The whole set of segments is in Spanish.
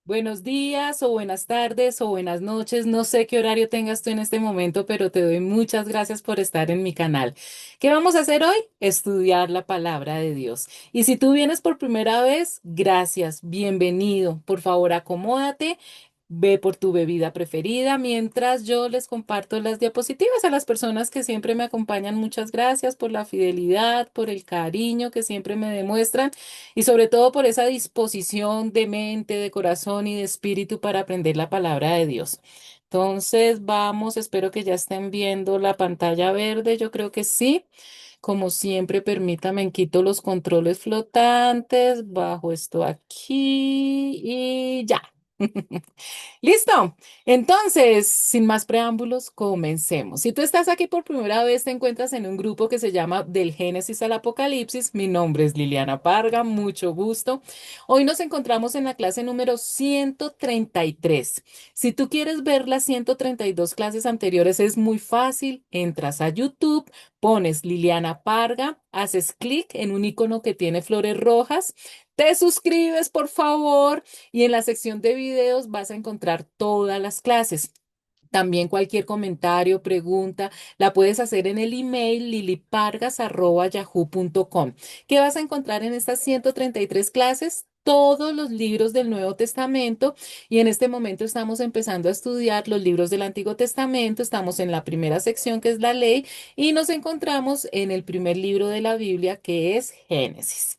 Buenos días o buenas tardes o buenas noches. No sé qué horario tengas tú en este momento, pero te doy muchas gracias por estar en mi canal. ¿Qué vamos a hacer hoy? Estudiar la palabra de Dios. Y si tú vienes por primera vez, gracias, bienvenido. Por favor, acomódate. Ve por tu bebida preferida mientras yo les comparto las diapositivas a las personas que siempre me acompañan. Muchas gracias por la fidelidad, por el cariño que siempre me demuestran y sobre todo por esa disposición de mente, de corazón y de espíritu para aprender la palabra de Dios. Entonces, vamos, espero que ya estén viendo la pantalla verde, yo creo que sí. Como siempre, permítame, quito los controles flotantes, bajo esto aquí y ya. Listo. Entonces, sin más preámbulos, comencemos. Si tú estás aquí por primera vez, te encuentras en un grupo que se llama Del Génesis al Apocalipsis. Mi nombre es Liliana Parga, mucho gusto. Hoy nos encontramos en la clase número 133. Si tú quieres ver las 132 clases anteriores, es muy fácil. Entras a YouTube, pones Liliana Parga, haces clic en un icono que tiene flores rojas, te suscribes, por favor, y en la sección de videos vas a encontrar todas las clases. También cualquier comentario, pregunta, la puedes hacer en el email lilipargas@yahoo.com. ¿Qué vas a encontrar en estas 133 clases? Todos los libros del Nuevo Testamento y en este momento estamos empezando a estudiar los libros del Antiguo Testamento. Estamos en la primera sección que es la ley y nos encontramos en el primer libro de la Biblia que es Génesis.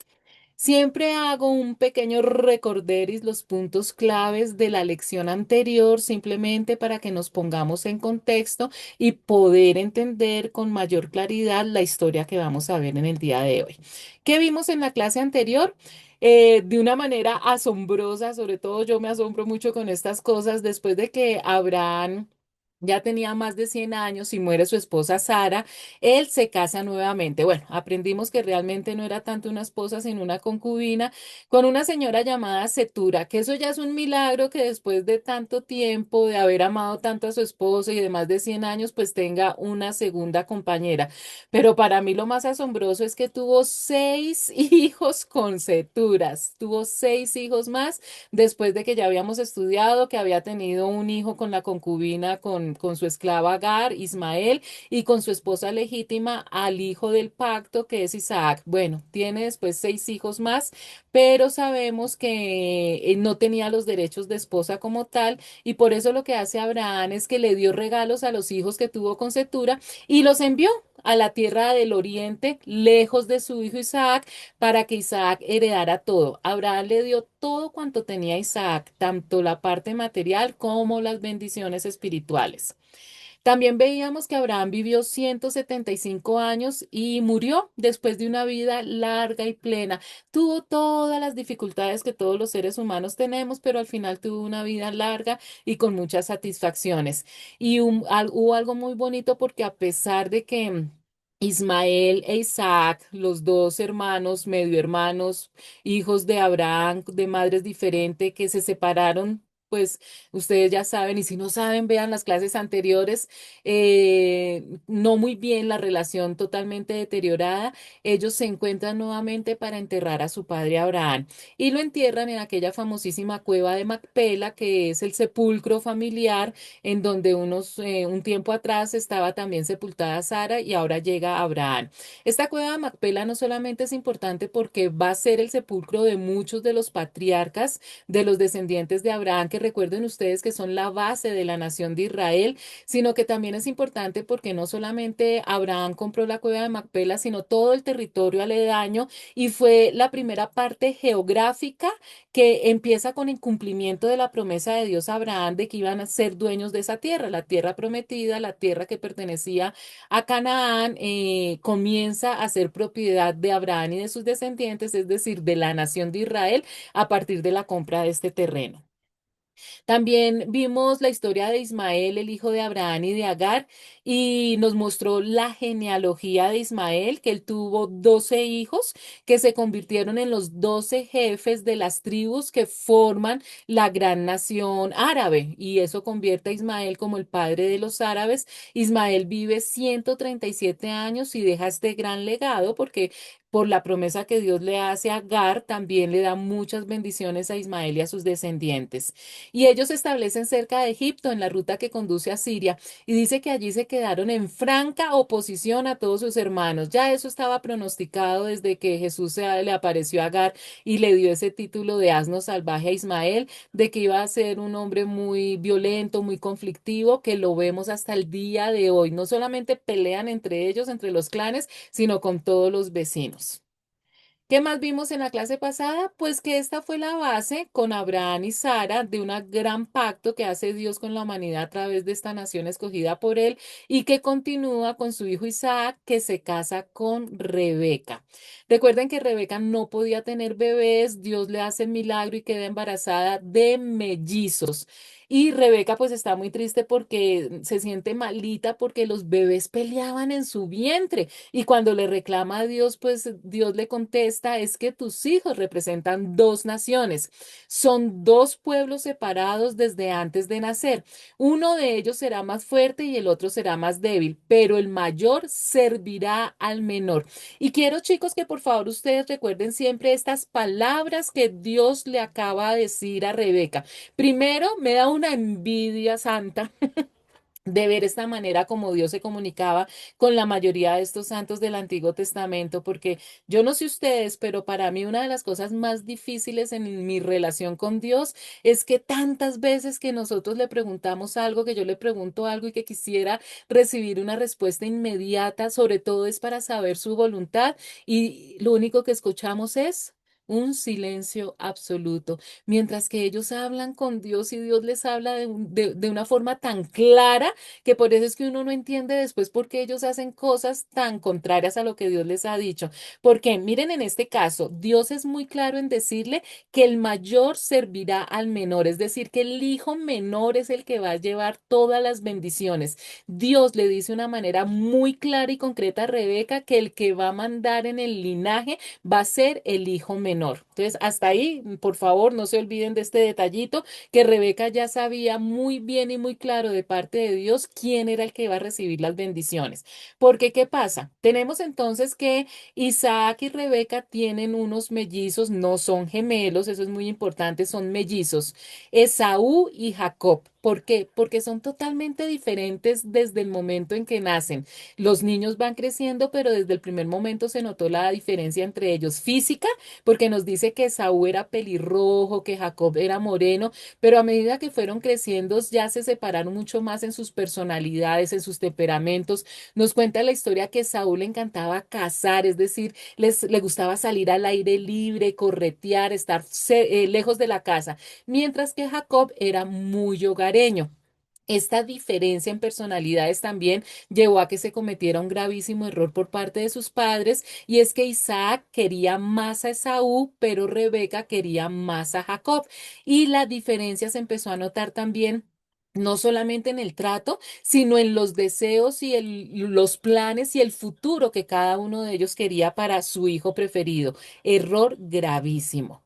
Siempre hago un pequeño recorderis, los puntos claves de la lección anterior, simplemente para que nos pongamos en contexto y poder entender con mayor claridad la historia que vamos a ver en el día de hoy. ¿Qué vimos en la clase anterior? De una manera asombrosa, sobre todo yo me asombro mucho con estas cosas, después de que Abraham ya tenía más de 100 años y muere su esposa Sara, él se casa nuevamente. Bueno, aprendimos que realmente no era tanto una esposa, sino una concubina, con una señora llamada Setura, que eso ya es un milagro que después de tanto tiempo, de haber amado tanto a su esposo y de más de 100 años, pues tenga una segunda compañera. Pero para mí lo más asombroso es que tuvo 6 hijos con Seturas, tuvo 6 hijos más después de que ya habíamos estudiado que había tenido un hijo con la concubina, con su esclava Agar, Ismael, y con su esposa legítima al hijo del pacto que es Isaac. Bueno, tiene después 6 hijos más, pero sabemos que no tenía los derechos de esposa como tal y por eso lo que hace Abraham es que le dio regalos a los hijos que tuvo con Setura y los envió a la tierra del oriente, lejos de su hijo Isaac, para que Isaac heredara todo. Abraham le dio todo cuanto tenía Isaac, tanto la parte material como las bendiciones espirituales. También veíamos que Abraham vivió 175 años y murió después de una vida larga y plena. Tuvo todas las dificultades que todos los seres humanos tenemos, pero al final tuvo una vida larga y con muchas satisfacciones. Y hubo algo muy bonito porque a pesar de que Ismael e Isaac, los dos hermanos, medio hermanos, hijos de Abraham, de madres diferentes, que se separaron, pues ustedes ya saben, y si no saben, vean las clases anteriores, no muy bien, la relación totalmente deteriorada, ellos se encuentran nuevamente para enterrar a su padre Abraham y lo entierran en aquella famosísima cueva de Macpela, que es el sepulcro familiar en donde un tiempo atrás estaba también sepultada Sara y ahora llega Abraham. Esta cueva de Macpela no solamente es importante porque va a ser el sepulcro de muchos de los patriarcas, de los descendientes de Abraham, que recuerden ustedes que son la base de la nación de Israel, sino que también es importante porque no solamente Abraham compró la cueva de Macpela, sino todo el territorio aledaño y fue la primera parte geográfica que empieza con el cumplimiento de la promesa de Dios a Abraham de que iban a ser dueños de esa tierra, la tierra prometida, la tierra que pertenecía a Canaán, comienza a ser propiedad de Abraham y de sus descendientes, es decir, de la nación de Israel, a partir de la compra de este terreno. También vimos la historia de Ismael, el hijo de Abraham y de Agar, y nos mostró la genealogía de Ismael, que él tuvo 12 hijos que se convirtieron en los 12 jefes de las tribus que forman la gran nación árabe, y eso convierte a Ismael como el padre de los árabes. Ismael vive 137 años y deja este gran legado porque por la promesa que Dios le hace a Agar, también le da muchas bendiciones a Ismael y a sus descendientes. Y ellos se establecen cerca de Egipto, en la ruta que conduce a Siria, y dice que allí se quedaron en franca oposición a todos sus hermanos. Ya eso estaba pronosticado desde que le apareció a Agar y le dio ese título de asno salvaje a Ismael, de que iba a ser un hombre muy violento, muy conflictivo, que lo vemos hasta el día de hoy. No solamente pelean entre ellos, entre los clanes, sino con todos los vecinos. ¿Qué más vimos en la clase pasada? Pues que esta fue la base con Abraham y Sara de un gran pacto que hace Dios con la humanidad a través de esta nación escogida por él y que continúa con su hijo Isaac, que se casa con Rebeca. Recuerden que Rebeca no podía tener bebés, Dios le hace el milagro y queda embarazada de mellizos. Y Rebeca pues está muy triste porque se siente malita porque los bebés peleaban en su vientre. Y cuando le reclama a Dios, pues Dios le contesta, es que tus hijos representan dos naciones, son dos pueblos separados desde antes de nacer. Uno de ellos será más fuerte y el otro será más débil, pero el mayor servirá al menor. Y quiero, chicos, que por favor ustedes recuerden siempre estas palabras que Dios le acaba de decir a Rebeca. Primero, me da una envidia santa de ver esta manera como Dios se comunicaba con la mayoría de estos santos del Antiguo Testamento, porque yo no sé ustedes, pero para mí una de las cosas más difíciles en mi relación con Dios es que tantas veces que nosotros le preguntamos algo, que yo le pregunto algo y que quisiera recibir una respuesta inmediata, sobre todo es para saber su voluntad y lo único que escuchamos es un silencio absoluto, mientras que ellos hablan con Dios y Dios les habla de una forma tan clara que por eso es que uno no entiende después por qué ellos hacen cosas tan contrarias a lo que Dios les ha dicho. Porque miren, en este caso, Dios es muy claro en decirle que el mayor servirá al menor, es decir, que el hijo menor es el que va a llevar todas las bendiciones. Dios le dice de una manera muy clara y concreta a Rebeca que el que va a mandar en el linaje va a ser el hijo menor. Entonces, hasta ahí, por favor, no se olviden de este detallito, que Rebeca ya sabía muy bien y muy claro de parte de Dios quién era el que iba a recibir las bendiciones. Porque, ¿qué pasa? Tenemos entonces que Isaac y Rebeca tienen unos mellizos, no son gemelos, eso es muy importante, son mellizos, Esaú y Jacob. ¿Por qué? Porque son totalmente diferentes desde el momento en que nacen. Los niños van creciendo, pero desde el primer momento se notó la diferencia entre ellos física, porque nos dice que Esaú era pelirrojo, que Jacob era moreno, pero a medida que fueron creciendo ya se separaron mucho más en sus personalidades, en sus temperamentos. Nos cuenta la historia que Saúl le encantaba cazar, es decir, le gustaba salir al aire libre, corretear, estar lejos de la casa, mientras que Jacob era muy hogareño. Esta diferencia en personalidades también llevó a que se cometiera un gravísimo error por parte de sus padres, y es que Isaac quería más a Esaú, pero Rebeca quería más a Jacob. Y la diferencia se empezó a notar también. No solamente en el trato, sino en los deseos y los planes y el futuro que cada uno de ellos quería para su hijo preferido. Error gravísimo.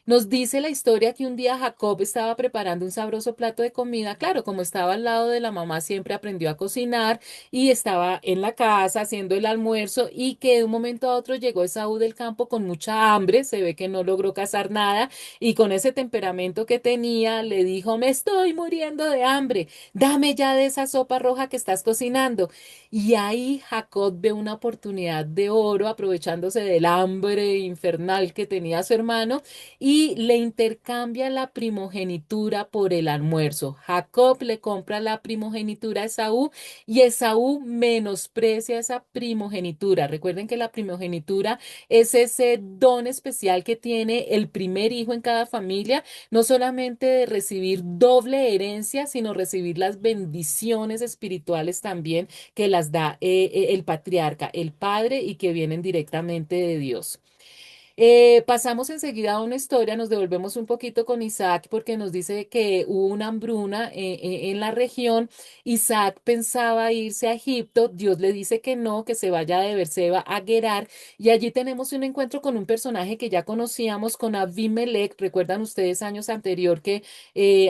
Nos dice la historia que un día Jacob estaba preparando un sabroso plato de comida. Claro, como estaba al lado de la mamá, siempre aprendió a cocinar y estaba en la casa haciendo el almuerzo, y que de un momento a otro llegó Esaú del campo con mucha hambre. Se ve que no logró cazar nada y con ese temperamento que tenía le dijo, me estoy muriendo de hambre, dame ya de esa sopa roja que estás cocinando. Y ahí Jacob ve una oportunidad de oro, aprovechándose del hambre infernal que tenía su hermano, y le intercambia la primogenitura por el almuerzo. Jacob le compra la primogenitura a Esaú y Esaú menosprecia esa primogenitura. Recuerden que la primogenitura es ese don especial que tiene el primer hijo en cada familia, no solamente de recibir doble herencia, sino recibir las bendiciones espirituales también que las da el patriarca, el padre, y que vienen directamente de Dios. Pasamos enseguida a una historia, nos devolvemos un poquito con Isaac porque nos dice que hubo una hambruna en la región. Isaac pensaba irse a Egipto, Dios le dice que no, que se vaya de Beerseba a Gerar, y allí tenemos un encuentro con un personaje que ya conocíamos, con Abimelech. Recuerdan ustedes años anterior que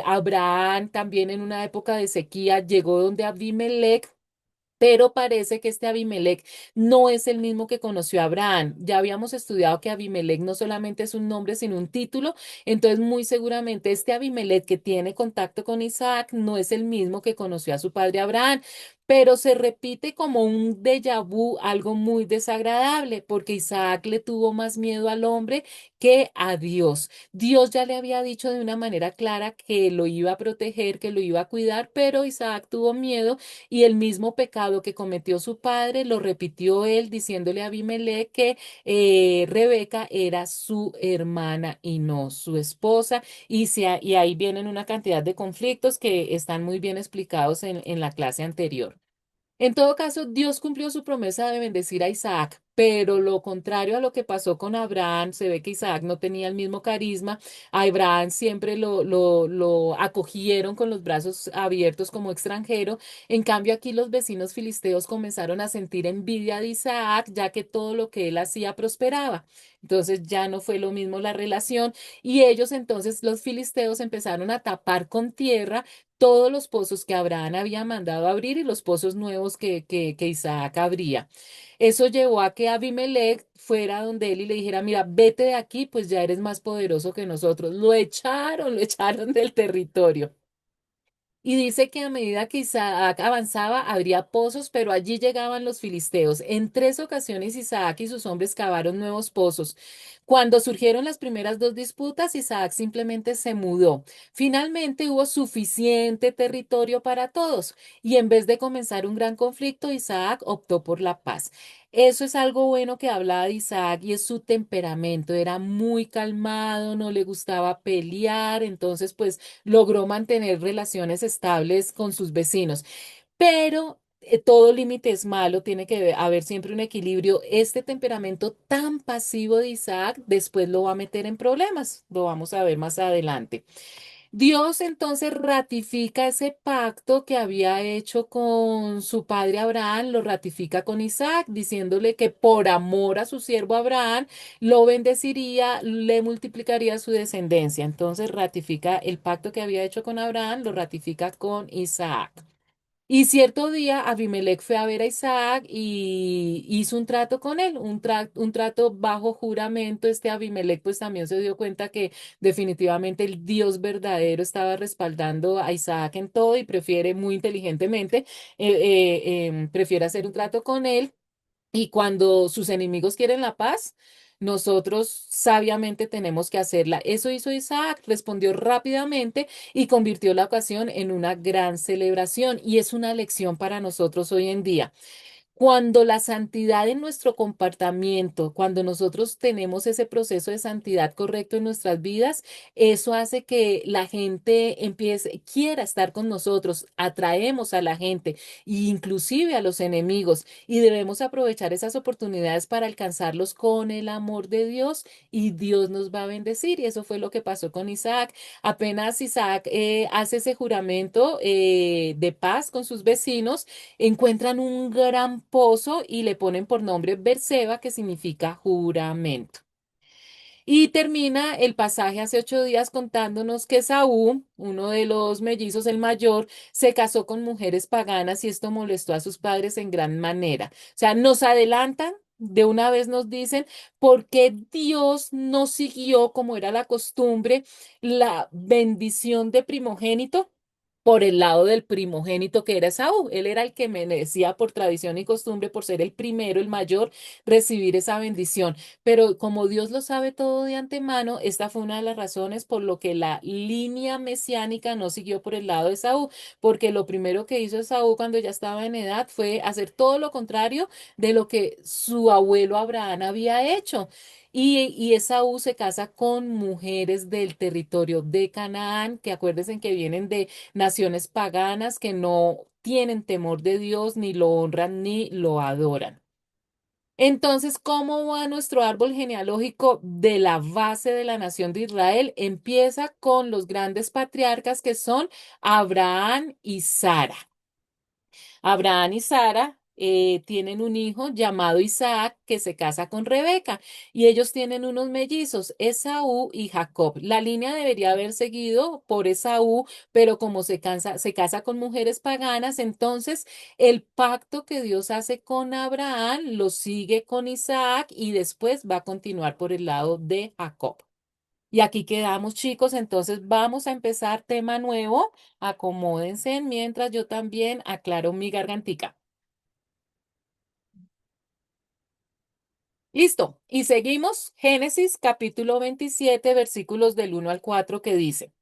Abraham también en una época de sequía llegó donde Abimelech. Pero parece que este Abimelech no es el mismo que conoció a Abraham. Ya habíamos estudiado que Abimelech no solamente es un nombre, sino un título. Entonces, muy seguramente este Abimelech que tiene contacto con Isaac no es el mismo que conoció a su padre Abraham. Pero se repite como un déjà vu, algo muy desagradable, porque Isaac le tuvo más miedo al hombre que a Dios. Dios ya le había dicho de una manera clara que lo iba a proteger, que lo iba a cuidar, pero Isaac tuvo miedo y el mismo pecado que cometió su padre lo repitió él diciéndole a Abimelech que Rebeca era su hermana y no su esposa. Y ahí vienen una cantidad de conflictos que están muy bien explicados en la clase anterior. En todo caso, Dios cumplió su promesa de bendecir a Isaac, pero lo contrario a lo que pasó con Abraham, se ve que Isaac no tenía el mismo carisma. A Abraham siempre lo acogieron con los brazos abiertos como extranjero. En cambio, aquí los vecinos filisteos comenzaron a sentir envidia de Isaac, ya que todo lo que él hacía prosperaba. Entonces ya no fue lo mismo la relación y ellos entonces, los filisteos, empezaron a tapar con tierra todos los pozos que Abraham había mandado abrir y los pozos nuevos que Isaac abría. Eso llevó a que Abimelech fuera donde él y le dijera, mira, vete de aquí, pues ya eres más poderoso que nosotros. Lo echaron del territorio. Y dice que a medida que Isaac avanzaba, habría pozos, pero allí llegaban los filisteos. En tres ocasiones Isaac y sus hombres cavaron nuevos pozos. Cuando surgieron las primeras dos disputas, Isaac simplemente se mudó. Finalmente hubo suficiente territorio para todos y en vez de comenzar un gran conflicto, Isaac optó por la paz. Eso es algo bueno que hablaba de Isaac y es su temperamento. Era muy calmado, no le gustaba pelear, entonces pues logró mantener relaciones estables con sus vecinos. Pero todo límite es malo, tiene que haber siempre un equilibrio. Este temperamento tan pasivo de Isaac después lo va a meter en problemas, lo vamos a ver más adelante. Dios entonces ratifica ese pacto que había hecho con su padre Abraham, lo ratifica con Isaac, diciéndole que por amor a su siervo Abraham lo bendeciría, le multiplicaría su descendencia. Entonces ratifica el pacto que había hecho con Abraham, lo ratifica con Isaac. Y cierto día Abimelech fue a ver a Isaac y hizo un trato con él, un trato bajo juramento. Este Abimelech pues también se dio cuenta que definitivamente el Dios verdadero estaba respaldando a Isaac en todo y prefiere muy inteligentemente, prefiere hacer un trato con él y cuando sus enemigos quieren la paz, nosotros sabiamente tenemos que hacerla. Eso hizo Isaac, respondió rápidamente y convirtió la ocasión en una gran celebración. Y es una lección para nosotros hoy en día. Cuando la santidad en nuestro comportamiento, cuando nosotros tenemos ese proceso de santidad correcto en nuestras vidas, eso hace que la gente empiece, quiera estar con nosotros, atraemos a la gente e inclusive a los enemigos y debemos aprovechar esas oportunidades para alcanzarlos con el amor de Dios y Dios nos va a bendecir y eso fue lo que pasó con Isaac. Apenas Isaac hace ese juramento de paz con sus vecinos, encuentran un gran pozo y le ponen por nombre Berseba, que significa juramento. Y termina el pasaje hace 8 días contándonos que Saúl, uno de los mellizos, el mayor, se casó con mujeres paganas y esto molestó a sus padres en gran manera. O sea, nos adelantan. De una vez nos dicen por qué Dios no siguió, como era la costumbre, la bendición de primogénito por el lado del primogénito que era Esaú. Él era el que merecía por tradición y costumbre, por ser el primero, el mayor, recibir esa bendición. Pero como Dios lo sabe todo de antemano, esta fue una de las razones por lo que la línea mesiánica no siguió por el lado de Esaú, porque lo primero que hizo Esaú cuando ya estaba en edad fue hacer todo lo contrario de lo que su abuelo Abraham había hecho. Y Esaú se casa con mujeres del territorio de Canaán, que acuérdense que vienen de naciones paganas que no tienen temor de Dios, ni lo honran, ni lo adoran. Entonces, ¿cómo va nuestro árbol genealógico de la base de la nación de Israel? Empieza con los grandes patriarcas que son Abraham y Sara. Abraham y Sara tienen un hijo llamado Isaac que se casa con Rebeca y ellos tienen unos mellizos, Esaú y Jacob. La línea debería haber seguido por Esaú, pero como se casa con mujeres paganas, entonces el pacto que Dios hace con Abraham lo sigue con Isaac y después va a continuar por el lado de Jacob. Y aquí quedamos, chicos. Entonces vamos a empezar tema nuevo. Acomódense mientras yo también aclaro mi gargantica. Listo. Y seguimos. Génesis capítulo 27 versículos del 1 al 4 que dice.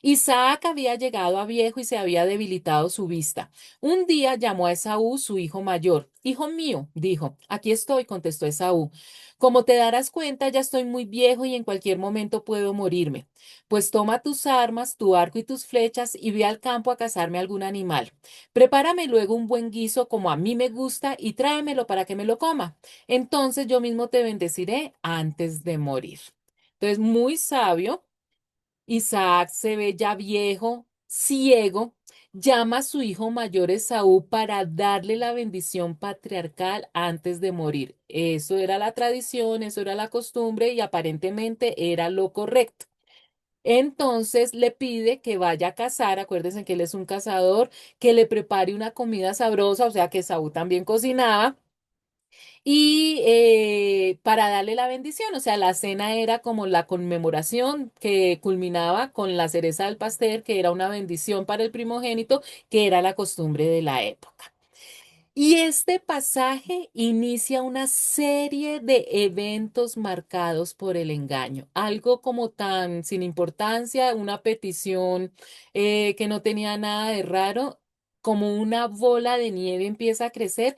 Isaac había llegado a viejo y se había debilitado su vista. Un día llamó a Esaú, su hijo mayor. Hijo mío, dijo. Aquí estoy, contestó Esaú. Como te darás cuenta, ya estoy muy viejo y en cualquier momento puedo morirme. Pues toma tus armas, tu arco y tus flechas y ve al campo a cazarme algún animal. Prepárame luego un buen guiso como a mí me gusta y tráemelo para que me lo coma. Entonces yo mismo te bendeciré antes de morir. Entonces, muy sabio. Isaac se ve ya viejo, ciego, llama a su hijo mayor Esaú para darle la bendición patriarcal antes de morir. Eso era la tradición, eso era la costumbre y aparentemente era lo correcto. Entonces le pide que vaya a cazar, acuérdense que él es un cazador, que le prepare una comida sabrosa, o sea que Esaú también cocinaba y para darle la bendición, o sea, la cena era como la conmemoración que culminaba con la cereza del pastel, que era una bendición para el primogénito, que era la costumbre de la época. Y este pasaje inicia una serie de eventos marcados por el engaño, algo como tan sin importancia, una petición que no tenía nada de raro, como una bola de nieve empieza a crecer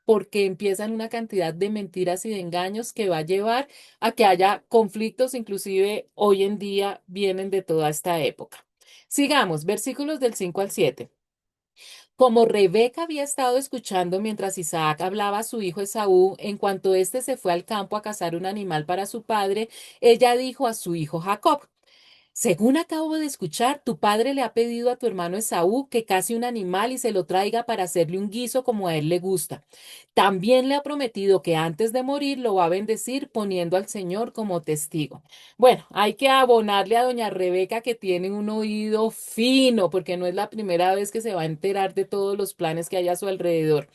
porque empiezan una cantidad de mentiras y de engaños que va a llevar a que haya conflictos, inclusive hoy en día vienen de toda esta época. Sigamos, versículos del 5 al 7. Como Rebeca había estado escuchando mientras Isaac hablaba a su hijo Esaú, en cuanto éste se fue al campo a cazar un animal para su padre, ella dijo a su hijo Jacob: según acabo de escuchar, tu padre le ha pedido a tu hermano Esaú que case un animal y se lo traiga para hacerle un guiso como a él le gusta. También le ha prometido que antes de morir lo va a bendecir poniendo al Señor como testigo. Bueno, hay que abonarle a doña Rebeca que tiene un oído fino, porque no es la primera vez que se va a enterar de todos los planes que hay a su alrededor.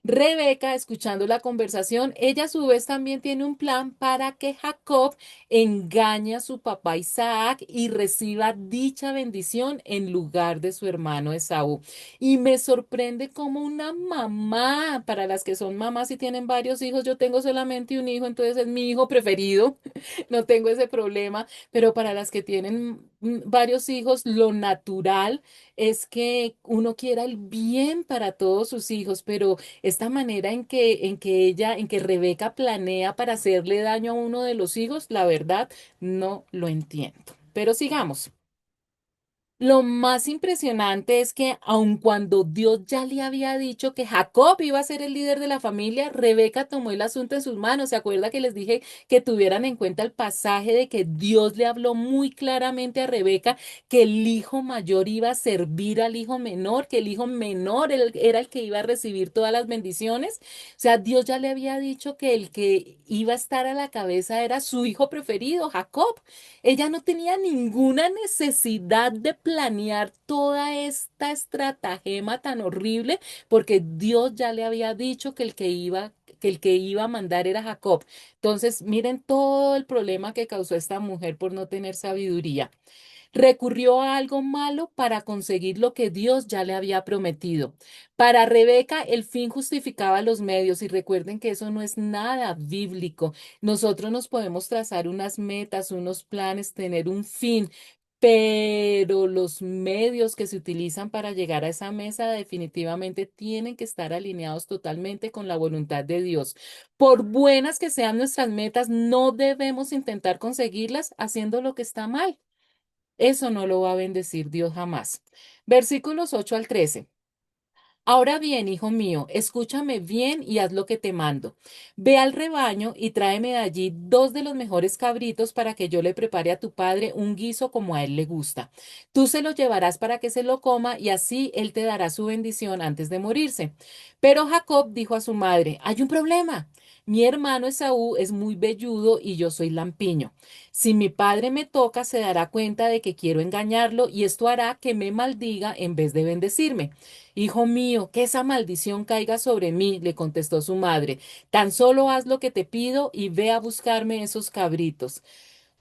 Rebeca, escuchando la conversación, ella a su vez también tiene un plan para que Jacob engañe a su papá Isaac y reciba dicha bendición en lugar de su hermano Esaú. Y me sorprende como una mamá, para las que son mamás y tienen varios hijos, yo tengo solamente un hijo, entonces es mi hijo preferido, no tengo ese problema, pero para las que tienen varios hijos, lo natural es que uno quiera el bien para todos sus hijos, pero esta manera en que Rebeca planea para hacerle daño a uno de los hijos, la verdad, no lo entiendo. Pero sigamos. Lo más impresionante es que aun cuando Dios ya le había dicho que Jacob iba a ser el líder de la familia, Rebeca tomó el asunto en sus manos. ¿Se acuerda que les dije que tuvieran en cuenta el pasaje de que Dios le habló muy claramente a Rebeca que el hijo mayor iba a servir al hijo menor, que el hijo menor era el que iba a recibir todas las bendiciones? O sea, Dios ya le había dicho que el que iba a estar a la cabeza era su hijo preferido, Jacob. Ella no tenía ninguna necesidad de planear toda esta estratagema tan horrible porque Dios ya le había dicho que el que iba a mandar era Jacob. Entonces, miren todo el problema que causó esta mujer por no tener sabiduría. Recurrió a algo malo para conseguir lo que Dios ya le había prometido. Para Rebeca, el fin justificaba los medios y recuerden que eso no es nada bíblico. Nosotros nos podemos trazar unas metas, unos planes, tener un fin, pero los medios que se utilizan para llegar a esa mesa definitivamente tienen que estar alineados totalmente con la voluntad de Dios. Por buenas que sean nuestras metas, no debemos intentar conseguirlas haciendo lo que está mal. Eso no lo va a bendecir Dios jamás. Versículos 8 al 13. Ahora bien, hijo mío, escúchame bien y haz lo que te mando. Ve al rebaño y tráeme de allí dos de los mejores cabritos para que yo le prepare a tu padre un guiso como a él le gusta. Tú se lo llevarás para que se lo coma y así él te dará su bendición antes de morirse. Pero Jacob dijo a su madre, hay un problema. Mi hermano Esaú es muy velludo y yo soy lampiño. Si mi padre me toca, se dará cuenta de que quiero engañarlo y esto hará que me maldiga en vez de bendecirme. Hijo mío, que esa maldición caiga sobre mí, le contestó su madre. Tan solo haz lo que te pido y ve a buscarme esos cabritos.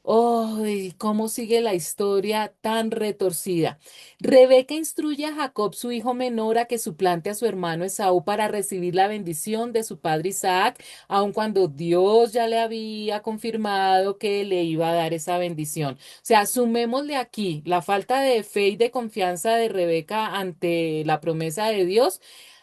¡Ay! ¿Cómo sigue la historia tan retorcida? Rebeca instruye a Jacob, su hijo menor, a que suplante a su hermano Esaú para recibir la bendición de su padre Isaac, aun cuando Dios ya le había confirmado que le iba a dar esa bendición. O sea, sumémosle aquí la falta de fe y de confianza de Rebeca ante la promesa de Dios,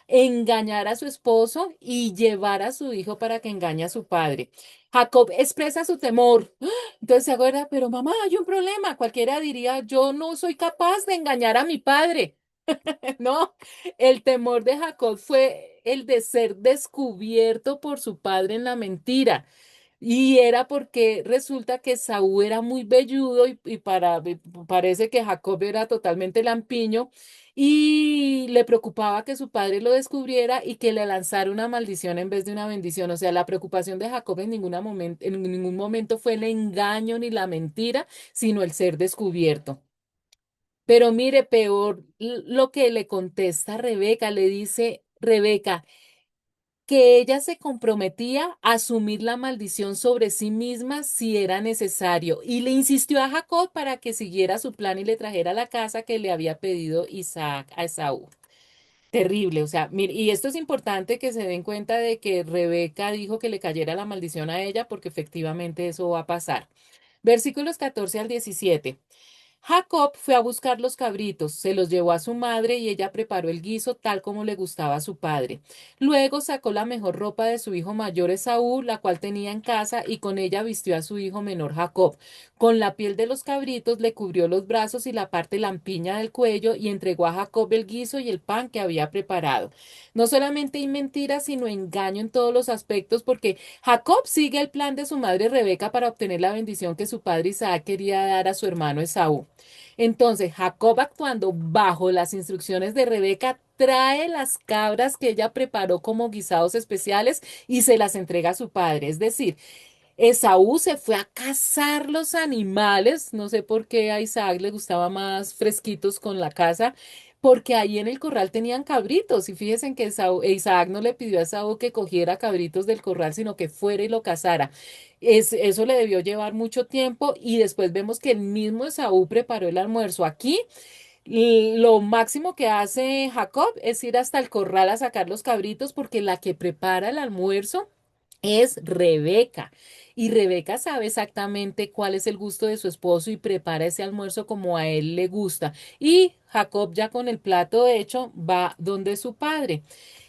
engañar a su esposo y llevar a su hijo para que engañe a su padre. Jacob expresa su temor. Entonces se acuerda, pero mamá, hay un problema. Cualquiera diría, yo no soy capaz de engañar a mi padre. No, el temor de Jacob fue el de ser descubierto por su padre en la mentira. Y era porque resulta que Saúl era muy velludo parece que Jacob era totalmente lampiño y le preocupaba que su padre lo descubriera y que le lanzara una maldición en vez de una bendición. O sea, la preocupación de Jacob en ningún momento fue el engaño ni la mentira, sino el ser descubierto. Pero mire, peor lo que le contesta Rebeca, le dice Rebeca que ella se comprometía a asumir la maldición sobre sí misma si era necesario, y le insistió a Jacob para que siguiera su plan y le trajera la casa que le había pedido Isaac a Esaú. Terrible, o sea, mire, y esto es importante que se den cuenta de que Rebeca dijo que le cayera la maldición a ella porque efectivamente eso va a pasar. Versículos 14 al 17. Jacob fue a buscar los cabritos, se los llevó a su madre y ella preparó el guiso tal como le gustaba a su padre. Luego sacó la mejor ropa de su hijo mayor Esaú, la cual tenía en casa, y con ella vistió a su hijo menor Jacob. Con la piel de los cabritos le cubrió los brazos y la parte lampiña del cuello y entregó a Jacob el guiso y el pan que había preparado. No solamente hay mentira, sino engaño en todos los aspectos porque Jacob sigue el plan de su madre Rebeca para obtener la bendición que su padre Isaac quería dar a su hermano Esaú. Entonces, Jacob, actuando bajo las instrucciones de Rebeca, trae las cabras que ella preparó como guisados especiales y se las entrega a su padre. Es decir, Esaú se fue a cazar los animales, no sé por qué a Isaac le gustaba más fresquitos con la caza, porque ahí en el corral tenían cabritos, y fíjense que Isaac no le pidió a Esaú que cogiera cabritos del corral, sino que fuera y lo cazara. Eso le debió llevar mucho tiempo y después vemos que el mismo Esaú preparó el almuerzo. Aquí lo máximo que hace Jacob es ir hasta el corral a sacar los cabritos porque la que prepara el almuerzo es Rebeca. Y Rebeca sabe exactamente cuál es el gusto de su esposo y prepara ese almuerzo como a él le gusta. Y Jacob ya con el plato hecho va donde su padre.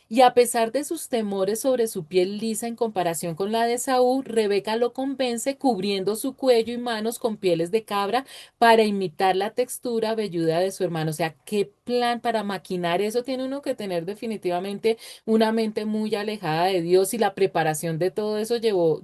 Y a pesar de sus temores sobre su piel lisa en comparación con la de Saúl, Rebeca lo convence cubriendo su cuello y manos con pieles de cabra para imitar la textura velluda de su hermano. O sea, qué plan para maquinar eso tiene uno que tener definitivamente una mente muy alejada de Dios, y la preparación de todo eso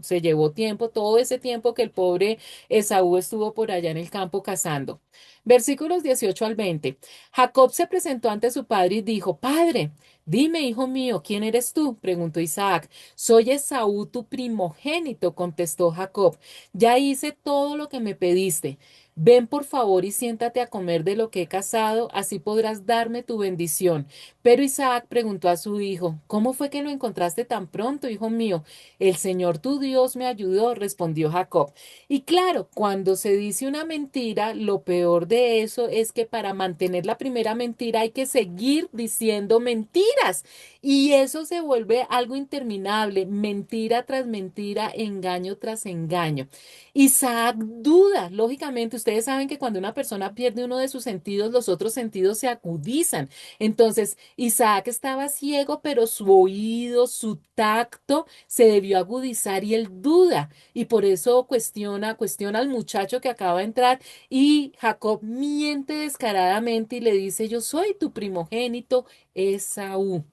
se llevó tiempo, todo ese tiempo que el pobre Esaú estuvo por allá en el campo cazando. Versículos 18 al 20. Jacob se presentó ante su padre y dijo, Padre, dime, hijo mío, ¿quién eres tú? Preguntó Isaac. Soy Esaú, tu primogénito, contestó Jacob. Ya hice todo lo que me pediste. Ven por favor y siéntate a comer de lo que he cazado, así podrás darme tu bendición. Pero Isaac preguntó a su hijo, ¿cómo fue que lo encontraste tan pronto, hijo mío? El Señor tu Dios me ayudó, respondió Jacob. Y claro, cuando se dice una mentira, lo peor de eso es que para mantener la primera mentira hay que seguir diciendo mentiras. Y eso se vuelve algo interminable, mentira tras mentira, engaño tras engaño. Isaac duda, lógicamente, ustedes saben que cuando una persona pierde uno de sus sentidos, los otros sentidos se agudizan. Entonces, Isaac estaba ciego, pero su oído, su tacto se debió agudizar y él duda. Y por eso cuestiona al muchacho que acaba de entrar y Jacob miente descaradamente y le dice, yo soy tu primogénito, Esaú.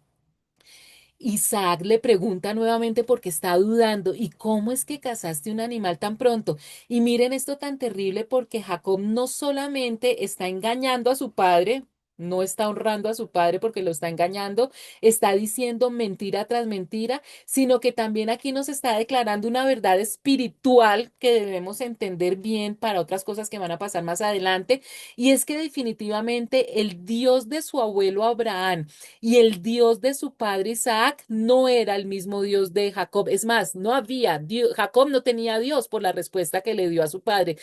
Isaac le pregunta nuevamente porque está dudando, ¿y cómo es que cazaste un animal tan pronto? Y miren esto tan terrible porque Jacob no solamente está engañando a su padre, no está honrando a su padre porque lo está engañando, está diciendo mentira tras mentira, sino que también aquí nos está declarando una verdad espiritual que debemos entender bien para otras cosas que van a pasar más adelante, y es que definitivamente el Dios de su abuelo Abraham y el Dios de su padre Isaac no era el mismo Dios de Jacob. Es más, no había Dios, Jacob no tenía Dios por la respuesta que le dio a su padre.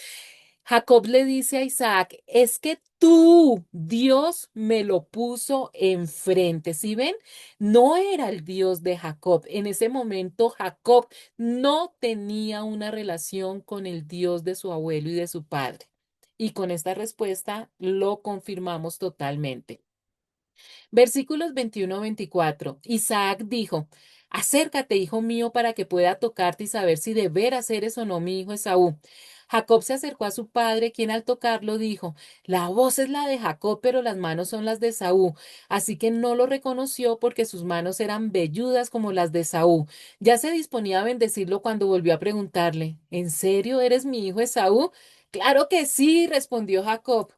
Jacob le dice a Isaac, es que tú, Dios, me lo puso enfrente. ¿Sí ven? No era el Dios de Jacob. En ese momento, Jacob no tenía una relación con el Dios de su abuelo y de su padre. Y con esta respuesta lo confirmamos totalmente. Versículos 21-24. Isaac dijo, acércate, hijo mío, para que pueda tocarte y saber si de veras eres o no mi hijo Esaú. Jacob se acercó a su padre, quien al tocarlo dijo, la voz es la de Jacob, pero las manos son las de Esaú. Así que no lo reconoció porque sus manos eran velludas como las de Esaú. Ya se disponía a bendecirlo cuando volvió a preguntarle, ¿en serio eres mi hijo Esaú? Claro que sí, respondió Jacob.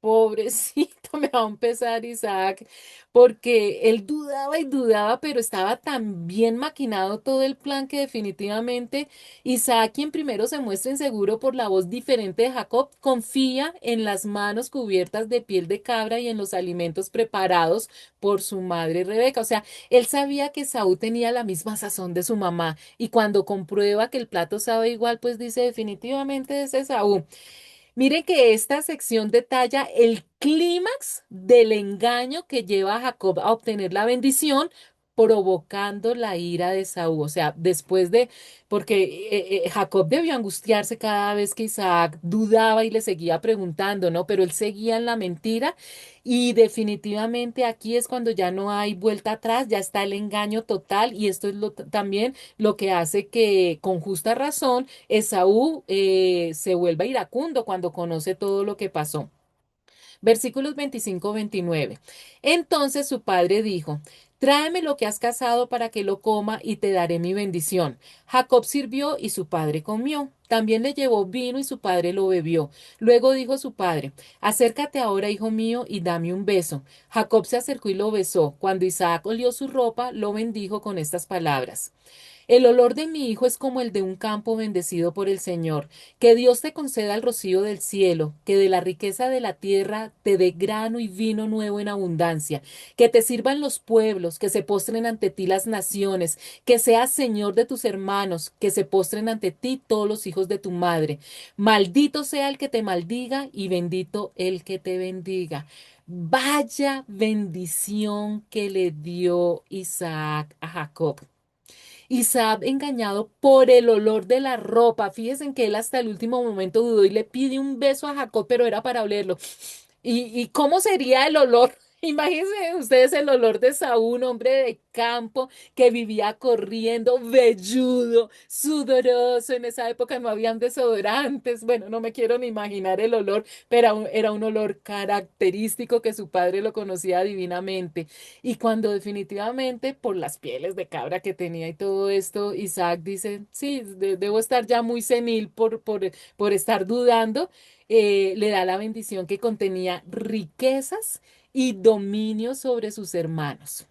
Pobrecito, me va a empezar Isaac porque él dudaba y dudaba, pero estaba tan bien maquinado todo el plan que definitivamente Isaac, quien primero se muestra inseguro por la voz diferente de Jacob, confía en las manos cubiertas de piel de cabra y en los alimentos preparados por su madre Rebeca. O sea, él sabía que Saúl tenía la misma sazón de su mamá y cuando comprueba que el plato sabe igual, pues dice definitivamente es Esaú. Mire que esta sección detalla el clímax del engaño que lleva a Jacob a obtener la bendición, provocando la ira de Saúl. O sea, porque Jacob debió angustiarse cada vez que Isaac dudaba y le seguía preguntando, ¿no? Pero él seguía en la mentira y definitivamente aquí es cuando ya no hay vuelta atrás, ya está el engaño total y esto es también lo que hace que con justa razón Esaú se vuelva iracundo cuando conoce todo lo que pasó. Versículos 25-29. Entonces su padre dijo, tráeme lo que has cazado para que lo coma y te daré mi bendición. Jacob sirvió y su padre comió. También le llevó vino y su padre lo bebió. Luego dijo su padre, acércate ahora, hijo mío, y dame un beso. Jacob se acercó y lo besó. Cuando Isaac olió su ropa, lo bendijo con estas palabras. El olor de mi hijo es como el de un campo bendecido por el Señor. Que Dios te conceda el rocío del cielo, que de la riqueza de la tierra te dé grano y vino nuevo en abundancia, que te sirvan los pueblos, que se postren ante ti las naciones, que seas Señor de tus hermanos, que se postren ante ti todos los hijos de tu madre. Maldito sea el que te maldiga y bendito el que te bendiga. Vaya bendición que le dio Isaac a Jacob. Isaac engañado por el olor de la ropa. Fíjense que él hasta el último momento dudó y le pide un beso a Jacob, pero era para olerlo. ¿Y cómo sería el olor? Imagínense ustedes el olor de Saúl, un hombre de campo que vivía corriendo, velludo, sudoroso. En esa época no habían desodorantes. Bueno, no me quiero ni imaginar el olor, pero era un olor característico que su padre lo conocía divinamente. Y cuando definitivamente por las pieles de cabra que tenía y todo esto, Isaac dice, sí, debo estar ya muy senil por estar dudando, le da la bendición que contenía riquezas y dominio sobre sus hermanos.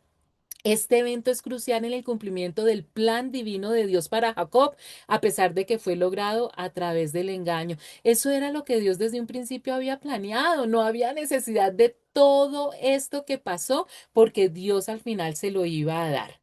Este evento es crucial en el cumplimiento del plan divino de Dios para Jacob, a pesar de que fue logrado a través del engaño. Eso era lo que Dios desde un principio había planeado. No había necesidad de todo esto que pasó porque Dios al final se lo iba a dar.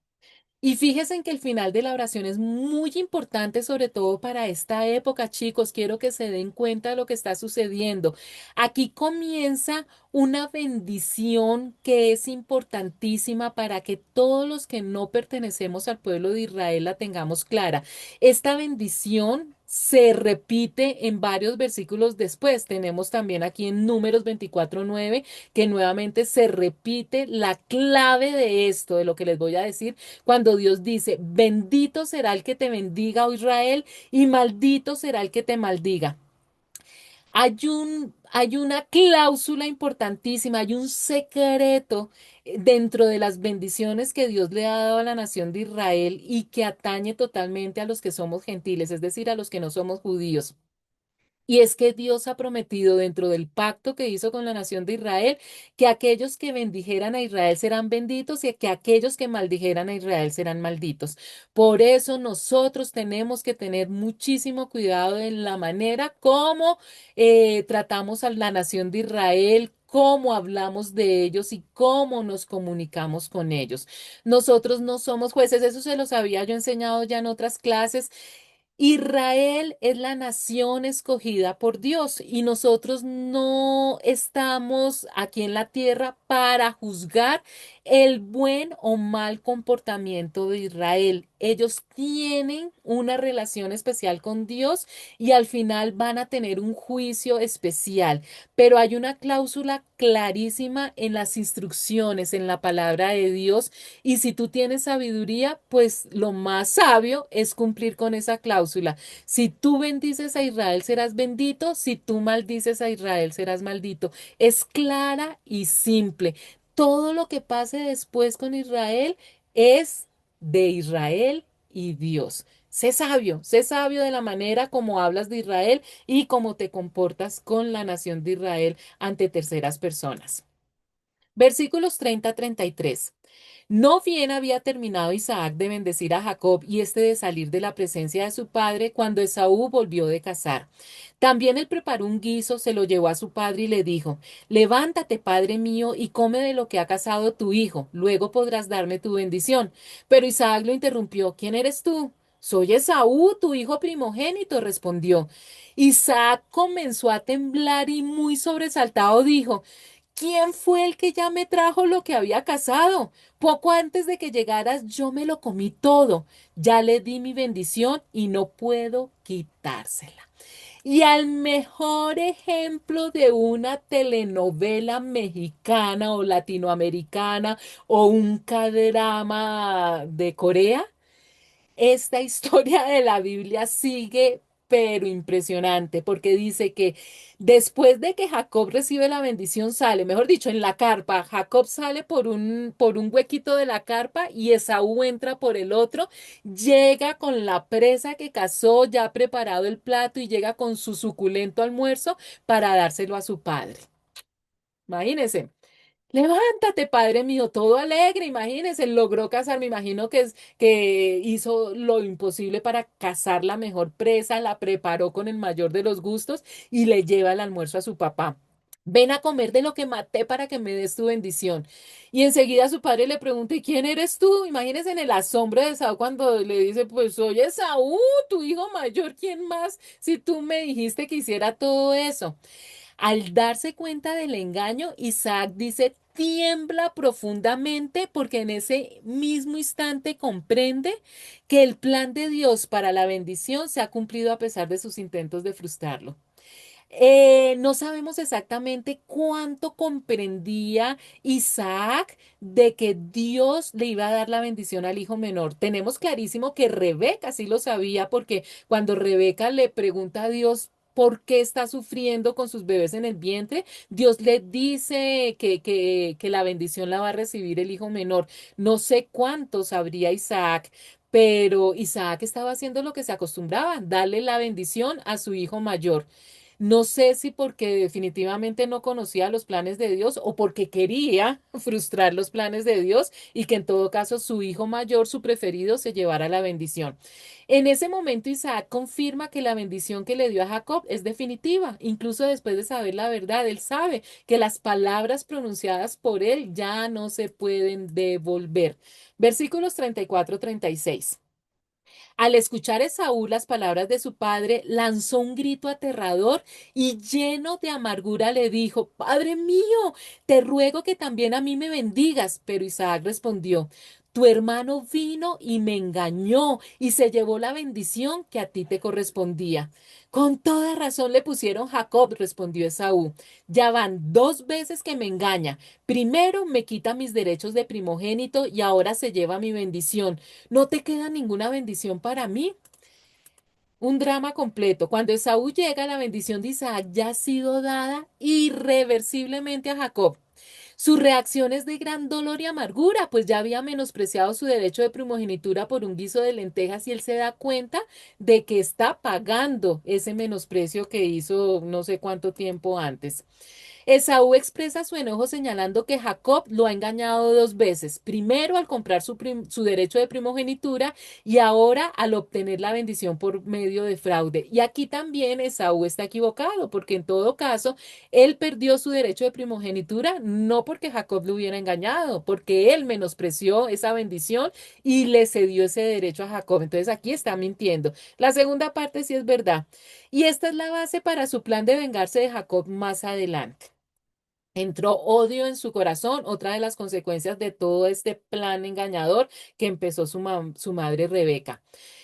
Y fíjense en que el final de la oración es muy importante, sobre todo para esta época, chicos. Quiero que se den cuenta de lo que está sucediendo. Aquí comienza una bendición que es importantísima para que todos los que no pertenecemos al pueblo de Israel la tengamos clara. Esta bendición se repite en varios versículos después. Tenemos también aquí en Números 24:9 que nuevamente se repite la clave de esto, de lo que les voy a decir, cuando Dios dice, bendito será el que te bendiga, oh Israel, y maldito será el que te maldiga. Hay una cláusula importantísima, hay un secreto dentro de las bendiciones que Dios le ha dado a la nación de Israel y que atañe totalmente a los que somos gentiles, es decir, a los que no somos judíos. Y es que Dios ha prometido dentro del pacto que hizo con la nación de Israel que aquellos que bendijeran a Israel serán benditos y que aquellos que maldijeran a Israel serán malditos. Por eso nosotros tenemos que tener muchísimo cuidado en la manera como tratamos a la nación de Israel, cómo hablamos de ellos y cómo nos comunicamos con ellos. Nosotros no somos jueces, eso se los había yo enseñado ya en otras clases. Israel es la nación escogida por Dios y nosotros no estamos aquí en la tierra para juzgar el buen o mal comportamiento de Israel. Ellos tienen una relación especial con Dios y al final van a tener un juicio especial, pero hay una cláusula clarísima en las instrucciones, en la palabra de Dios, y si tú tienes sabiduría, pues lo más sabio es cumplir con esa cláusula. Si tú bendices a Israel, serás bendito. Si tú maldices a Israel, serás maldito. Es clara y simple. Todo lo que pase después con Israel es de Israel y Dios. Sé sabio de la manera como hablas de Israel y cómo te comportas con la nación de Israel ante terceras personas. Versículos 30 a 33. No bien había terminado Isaac de bendecir a Jacob y este de salir de la presencia de su padre cuando Esaú volvió de cazar. También él preparó un guiso, se lo llevó a su padre y le dijo, levántate, padre mío, y come de lo que ha cazado tu hijo, luego podrás darme tu bendición. Pero Isaac lo interrumpió, ¿quién eres tú? Soy Esaú, tu hijo primogénito, respondió. Isaac comenzó a temblar y muy sobresaltado dijo, ¿quién fue el que ya me trajo lo que había cazado? Poco antes de que llegaras yo me lo comí todo. Ya le di mi bendición y no puedo quitársela. Y al mejor ejemplo de una telenovela mexicana o latinoamericana o un cadrama de Corea, esta historia de la Biblia sigue, pero impresionante, porque dice que después de que Jacob recibe la bendición, sale, mejor dicho, en la carpa, Jacob sale por un huequito de la carpa y Esaú entra por el otro, llega con la presa que cazó, ya preparado el plato y llega con su suculento almuerzo para dárselo a su padre. Imagínense. Levántate, padre mío, todo alegre, imagínese, logró cazar, me imagino que hizo lo imposible para cazar la mejor presa, la preparó con el mayor de los gustos y le lleva el almuerzo a su papá. Ven a comer de lo que maté para que me des tu bendición. Y enseguida su padre le pregunta, ¿y quién eres tú? Imagínese en el asombro de Esaú cuando le dice, pues soy Esaú, tu hijo mayor, ¿quién más? Si tú me dijiste que hiciera todo eso. Al darse cuenta del engaño, Isaac dice, tiembla profundamente porque en ese mismo instante comprende que el plan de Dios para la bendición se ha cumplido a pesar de sus intentos de frustrarlo. No sabemos exactamente cuánto comprendía Isaac de que Dios le iba a dar la bendición al hijo menor. Tenemos clarísimo que Rebeca sí lo sabía porque cuando Rebeca le pregunta a Dios por qué está sufriendo con sus bebés en el vientre, Dios le dice que la bendición la va a recibir el hijo menor. No sé cuánto sabría Isaac. Pero Isaac estaba haciendo lo que se acostumbraba, darle la bendición a su hijo mayor. No sé si porque definitivamente no conocía los planes de Dios o porque quería frustrar los planes de Dios y que en todo caso su hijo mayor, su preferido, se llevara la bendición. En ese momento Isaac confirma que la bendición que le dio a Jacob es definitiva, incluso después de saber la verdad, él sabe que las palabras pronunciadas por él ya no se pueden devolver. Versículos 34 a 36. Al escuchar Esaú las palabras de su padre, lanzó un grito aterrador y lleno de amargura le dijo, Padre mío, te ruego que también a mí me bendigas. Pero Isaac respondió, Tu hermano vino y me engañó y se llevó la bendición que a ti te correspondía. Con toda razón le pusieron Jacob, respondió Esaú. Ya van 2 veces que me engaña. Primero me quita mis derechos de primogénito y ahora se lleva mi bendición. ¿No te queda ninguna bendición para mí? Un drama completo. Cuando Esaú llega, la bendición de Isaac ya ha sido dada irreversiblemente a Jacob. Su reacción es de gran dolor y amargura, pues ya había menospreciado su derecho de primogenitura por un guiso de lentejas y él se da cuenta de que está pagando ese menosprecio que hizo no sé cuánto tiempo antes. Esaú expresa su enojo señalando que Jacob lo ha engañado 2 veces, primero al comprar su derecho de primogenitura y ahora al obtener la bendición por medio de fraude. Y aquí también Esaú está equivocado, porque en todo caso, él perdió su derecho de primogenitura no porque Jacob lo hubiera engañado, porque él menospreció esa bendición y le cedió ese derecho a Jacob. Entonces aquí está mintiendo. La segunda parte sí es verdad. Y esta es la base para su plan de vengarse de Jacob más adelante. Entró odio en su corazón, otra de las consecuencias de todo este plan engañador que empezó su madre Rebeca.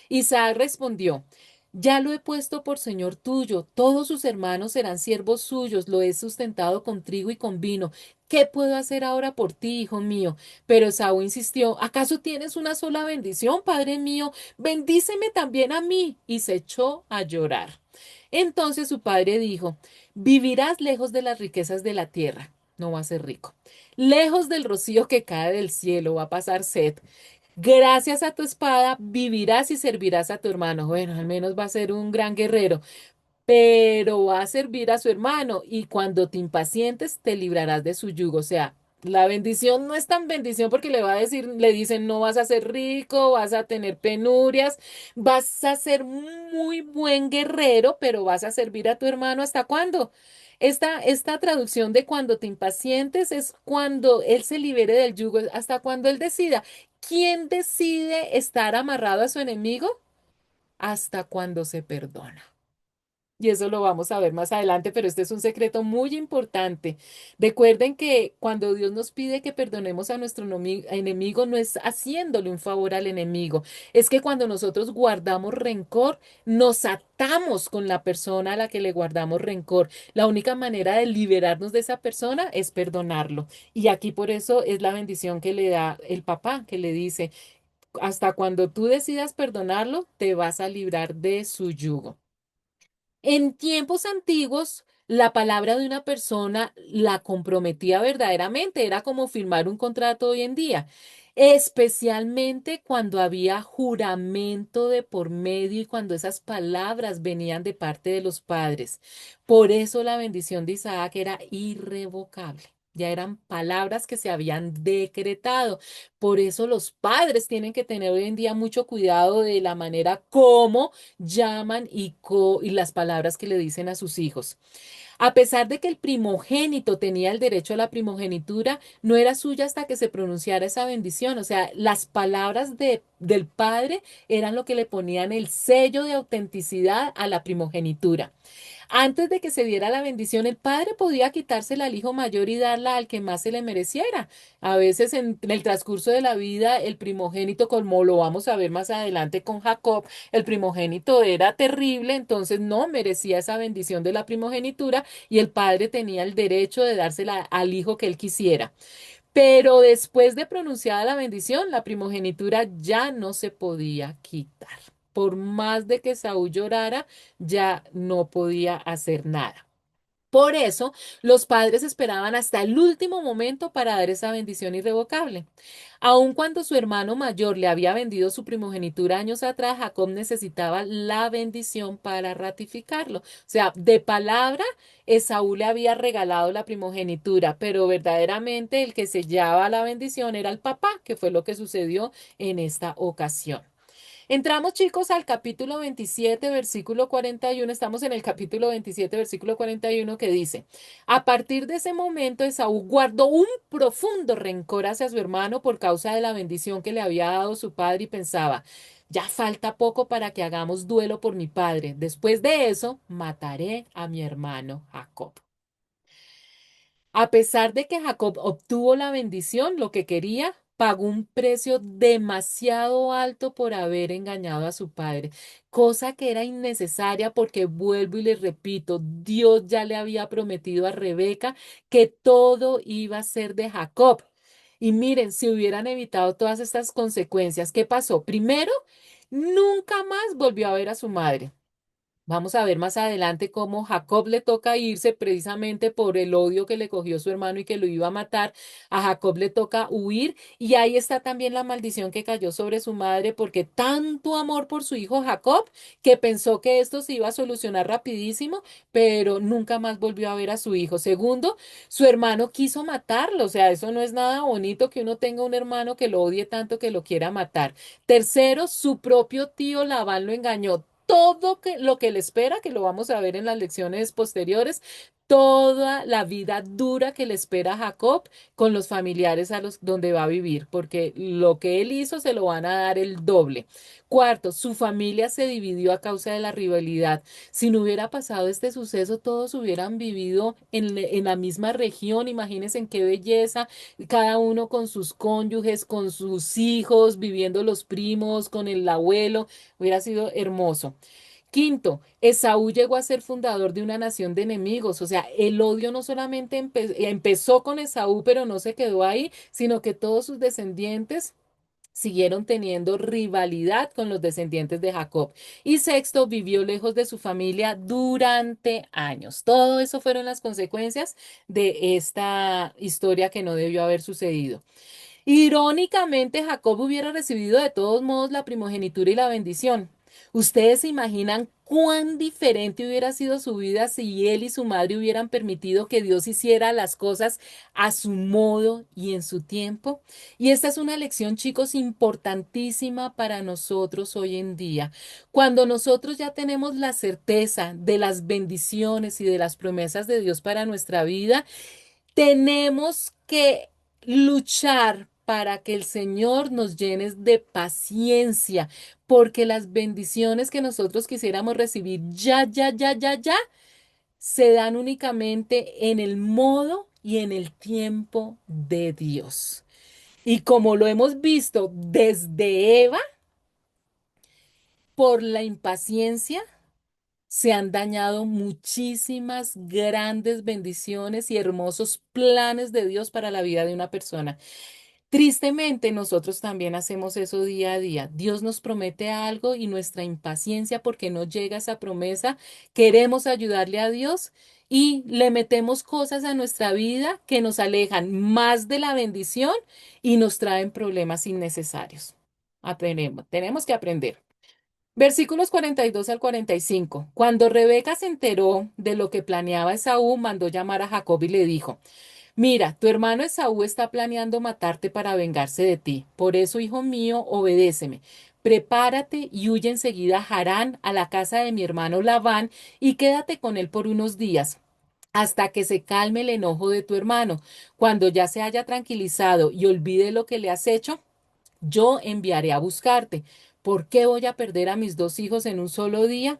Isaac respondió, ya lo he puesto por señor tuyo, todos sus hermanos serán siervos suyos, lo he sustentado con trigo y con vino. ¿Qué puedo hacer ahora por ti, hijo mío? Pero Esaú insistió, ¿acaso tienes una sola bendición, padre mío? Bendíceme también a mí. Y se echó a llorar. Entonces su padre dijo, vivirás lejos de las riquezas de la tierra, no va a ser rico. Lejos del rocío que cae del cielo, va a pasar sed. Gracias a tu espada vivirás y servirás a tu hermano. Bueno, al menos va a ser un gran guerrero, pero va a servir a su hermano y cuando te impacientes te librarás de su yugo. O sea, la bendición no es tan bendición porque le va a decir, le dicen no vas a ser rico, vas a tener penurias, vas a ser muy buen guerrero, pero vas a servir a tu hermano ¿hasta cuándo? Esta traducción de cuando te impacientes es cuando él se libere del yugo, hasta cuando él decida. ¿Quién decide estar amarrado a su enemigo? Hasta cuando se perdona. Y eso lo vamos a ver más adelante, pero este es un secreto muy importante. Recuerden que cuando Dios nos pide que perdonemos a nuestro enemigo, no es haciéndole un favor al enemigo, es que cuando nosotros guardamos rencor, nos atamos con la persona a la que le guardamos rencor. La única manera de liberarnos de esa persona es perdonarlo. Y aquí por eso es la bendición que le da el papá, que le dice, hasta cuando tú decidas perdonarlo, te vas a librar de su yugo. En tiempos antiguos, la palabra de una persona la comprometía verdaderamente, era como firmar un contrato hoy en día, especialmente cuando había juramento de por medio y cuando esas palabras venían de parte de los padres. Por eso la bendición de Isaac era irrevocable. Ya eran palabras que se habían decretado. Por eso los padres tienen que tener hoy en día mucho cuidado de la manera como llaman y las palabras que le dicen a sus hijos. A pesar de que el primogénito tenía el derecho a la primogenitura, no era suya hasta que se pronunciara esa bendición. O sea, las palabras del padre eran lo que le ponían el sello de autenticidad a la primogenitura. Antes de que se diera la bendición, el padre podía quitársela al hijo mayor y darla al que más se le mereciera. A veces en el transcurso de la vida, el primogénito, como lo vamos a ver más adelante con Jacob, el primogénito era terrible, entonces no merecía esa bendición de la primogenitura y el padre tenía el derecho de dársela al hijo que él quisiera. Pero después de pronunciada la bendición, la primogenitura ya no se podía quitar. Por más de que Saúl llorara, ya no podía hacer nada. Por eso, los padres esperaban hasta el último momento para dar esa bendición irrevocable. Aun cuando su hermano mayor le había vendido su primogenitura años atrás, Jacob necesitaba la bendición para ratificarlo. O sea, de palabra, Esaú le había regalado la primogenitura, pero verdaderamente el que sellaba la bendición era el papá, que fue lo que sucedió en esta ocasión. Entramos, chicos, al capítulo 27, versículo 41. Estamos en el capítulo 27, versículo 41, que dice, a partir de ese momento, Esaú guardó un profundo rencor hacia su hermano por causa de la bendición que le había dado su padre y pensaba, ya falta poco para que hagamos duelo por mi padre. Después de eso, mataré a mi hermano Jacob. A pesar de que Jacob obtuvo la bendición, lo que quería, pagó un precio demasiado alto por haber engañado a su padre, cosa que era innecesaria porque vuelvo y les repito, Dios ya le había prometido a Rebeca que todo iba a ser de Jacob. Y miren, si hubieran evitado todas estas consecuencias, ¿qué pasó? Primero, nunca más volvió a ver a su madre. Vamos a ver más adelante cómo Jacob le toca irse precisamente por el odio que le cogió su hermano y que lo iba a matar. A Jacob le toca huir y ahí está también la maldición que cayó sobre su madre porque tanto amor por su hijo Jacob que pensó que esto se iba a solucionar rapidísimo, pero nunca más volvió a ver a su hijo. Segundo, su hermano quiso matarlo, o sea, eso no es nada bonito que uno tenga un hermano que lo odie tanto que lo quiera matar. Tercero, su propio tío Labán lo engañó lo que le espera, que lo vamos a ver en las lecciones posteriores, toda la vida dura que le espera a Jacob con los familiares a los donde va a vivir, porque lo que él hizo se lo van a dar el doble. Cuarto, su familia se dividió a causa de la rivalidad. Si no hubiera pasado este suceso, todos hubieran vivido en la misma región. Imagínense en qué belleza, cada uno con sus cónyuges, con sus hijos, viviendo los primos, con el abuelo. Hubiera sido hermoso. Quinto, Esaú llegó a ser fundador de una nación de enemigos. O sea, el odio no solamente empezó con Esaú, pero no se quedó ahí, sino que todos sus descendientes siguieron teniendo rivalidad con los descendientes de Jacob. Y sexto, vivió lejos de su familia durante años. Todo eso fueron las consecuencias de esta historia que no debió haber sucedido. Irónicamente, Jacob hubiera recibido de todos modos la primogenitura y la bendición. ¿Ustedes se imaginan cuán diferente hubiera sido su vida si él y su madre hubieran permitido que Dios hiciera las cosas a su modo y en su tiempo? Y esta es una lección, chicos, importantísima para nosotros hoy en día. Cuando nosotros ya tenemos la certeza de las bendiciones y de las promesas de Dios para nuestra vida, tenemos que luchar para que el Señor nos llene de paciencia, porque las bendiciones que nosotros quisiéramos recibir ya, se dan únicamente en el modo y en el tiempo de Dios. Y como lo hemos visto desde Eva, por la impaciencia, se han dañado muchísimas grandes bendiciones y hermosos planes de Dios para la vida de una persona. Tristemente, nosotros también hacemos eso día a día. Dios nos promete algo y nuestra impaciencia porque no llega esa promesa, queremos ayudarle a Dios y le metemos cosas a nuestra vida que nos alejan más de la bendición y nos traen problemas innecesarios. Tenemos que aprender. Versículos 42 al 45. Cuando Rebeca se enteró de lo que planeaba Esaú, mandó llamar a Jacob y le dijo: Mira, tu hermano Esaú está planeando matarte para vengarse de ti. Por eso, hijo mío, obedéceme. Prepárate y huye enseguida a Harán, a la casa de mi hermano Labán, y quédate con él por unos días, hasta que se calme el enojo de tu hermano. Cuando ya se haya tranquilizado y olvide lo que le has hecho, yo enviaré a buscarte. ¿Por qué voy a perder a mis dos hijos en un solo día?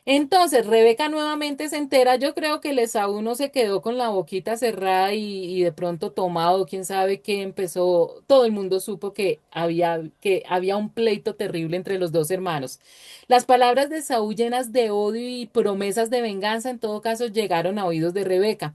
Entonces, Rebeca nuevamente se entera. Yo creo que el Esaú no se quedó con la boquita cerrada y de pronto tomado, quién sabe qué empezó. Todo el mundo supo que había un pleito terrible entre los dos hermanos. Las palabras de Esaú llenas de odio y promesas de venganza, en todo caso, llegaron a oídos de Rebeca.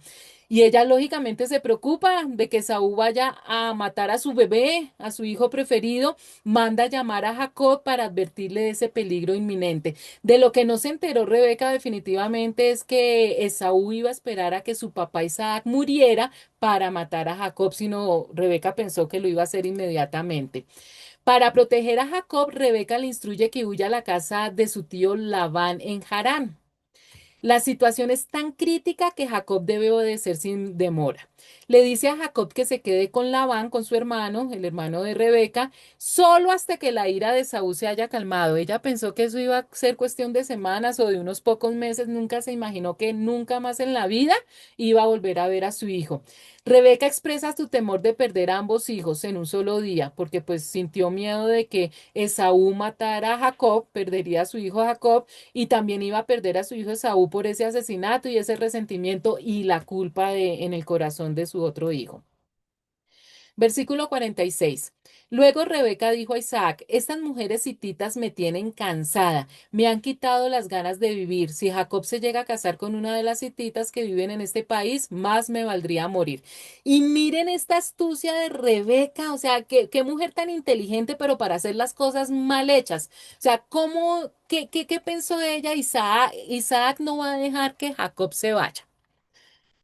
Y ella lógicamente se preocupa de que Saúl vaya a matar a su bebé, a su hijo preferido, manda llamar a Jacob para advertirle de ese peligro inminente. De lo que no se enteró Rebeca definitivamente es que Esaú iba a esperar a que su papá Isaac muriera para matar a Jacob, sino Rebeca pensó que lo iba a hacer inmediatamente. Para proteger a Jacob, Rebeca le instruye que huya a la casa de su tío Labán en Harán. La situación es tan crítica que Jacob debe obedecer sin demora. Le dice a Jacob que se quede con Labán, con su hermano, el hermano de Rebeca, solo hasta que la ira de Saúl se haya calmado. Ella pensó que eso iba a ser cuestión de semanas o de unos pocos meses. Nunca se imaginó que nunca más en la vida iba a volver a ver a su hijo. Rebeca expresa su temor de perder a ambos hijos en un solo día, porque pues sintió miedo de que Esaú matara a Jacob, perdería a su hijo Jacob y también iba a perder a su hijo Esaú por ese asesinato y ese resentimiento y la culpa en el corazón de su otro hijo. Versículo 46. Luego Rebeca dijo a Isaac, estas mujeres hititas me tienen cansada, me han quitado las ganas de vivir. Si Jacob se llega a casar con una de las hititas que viven en este país, más me valdría morir. Y miren esta astucia de Rebeca, o sea, qué mujer tan inteligente, pero para hacer las cosas mal hechas. O sea, qué pensó ella? Isaac no va a dejar que Jacob se vaya.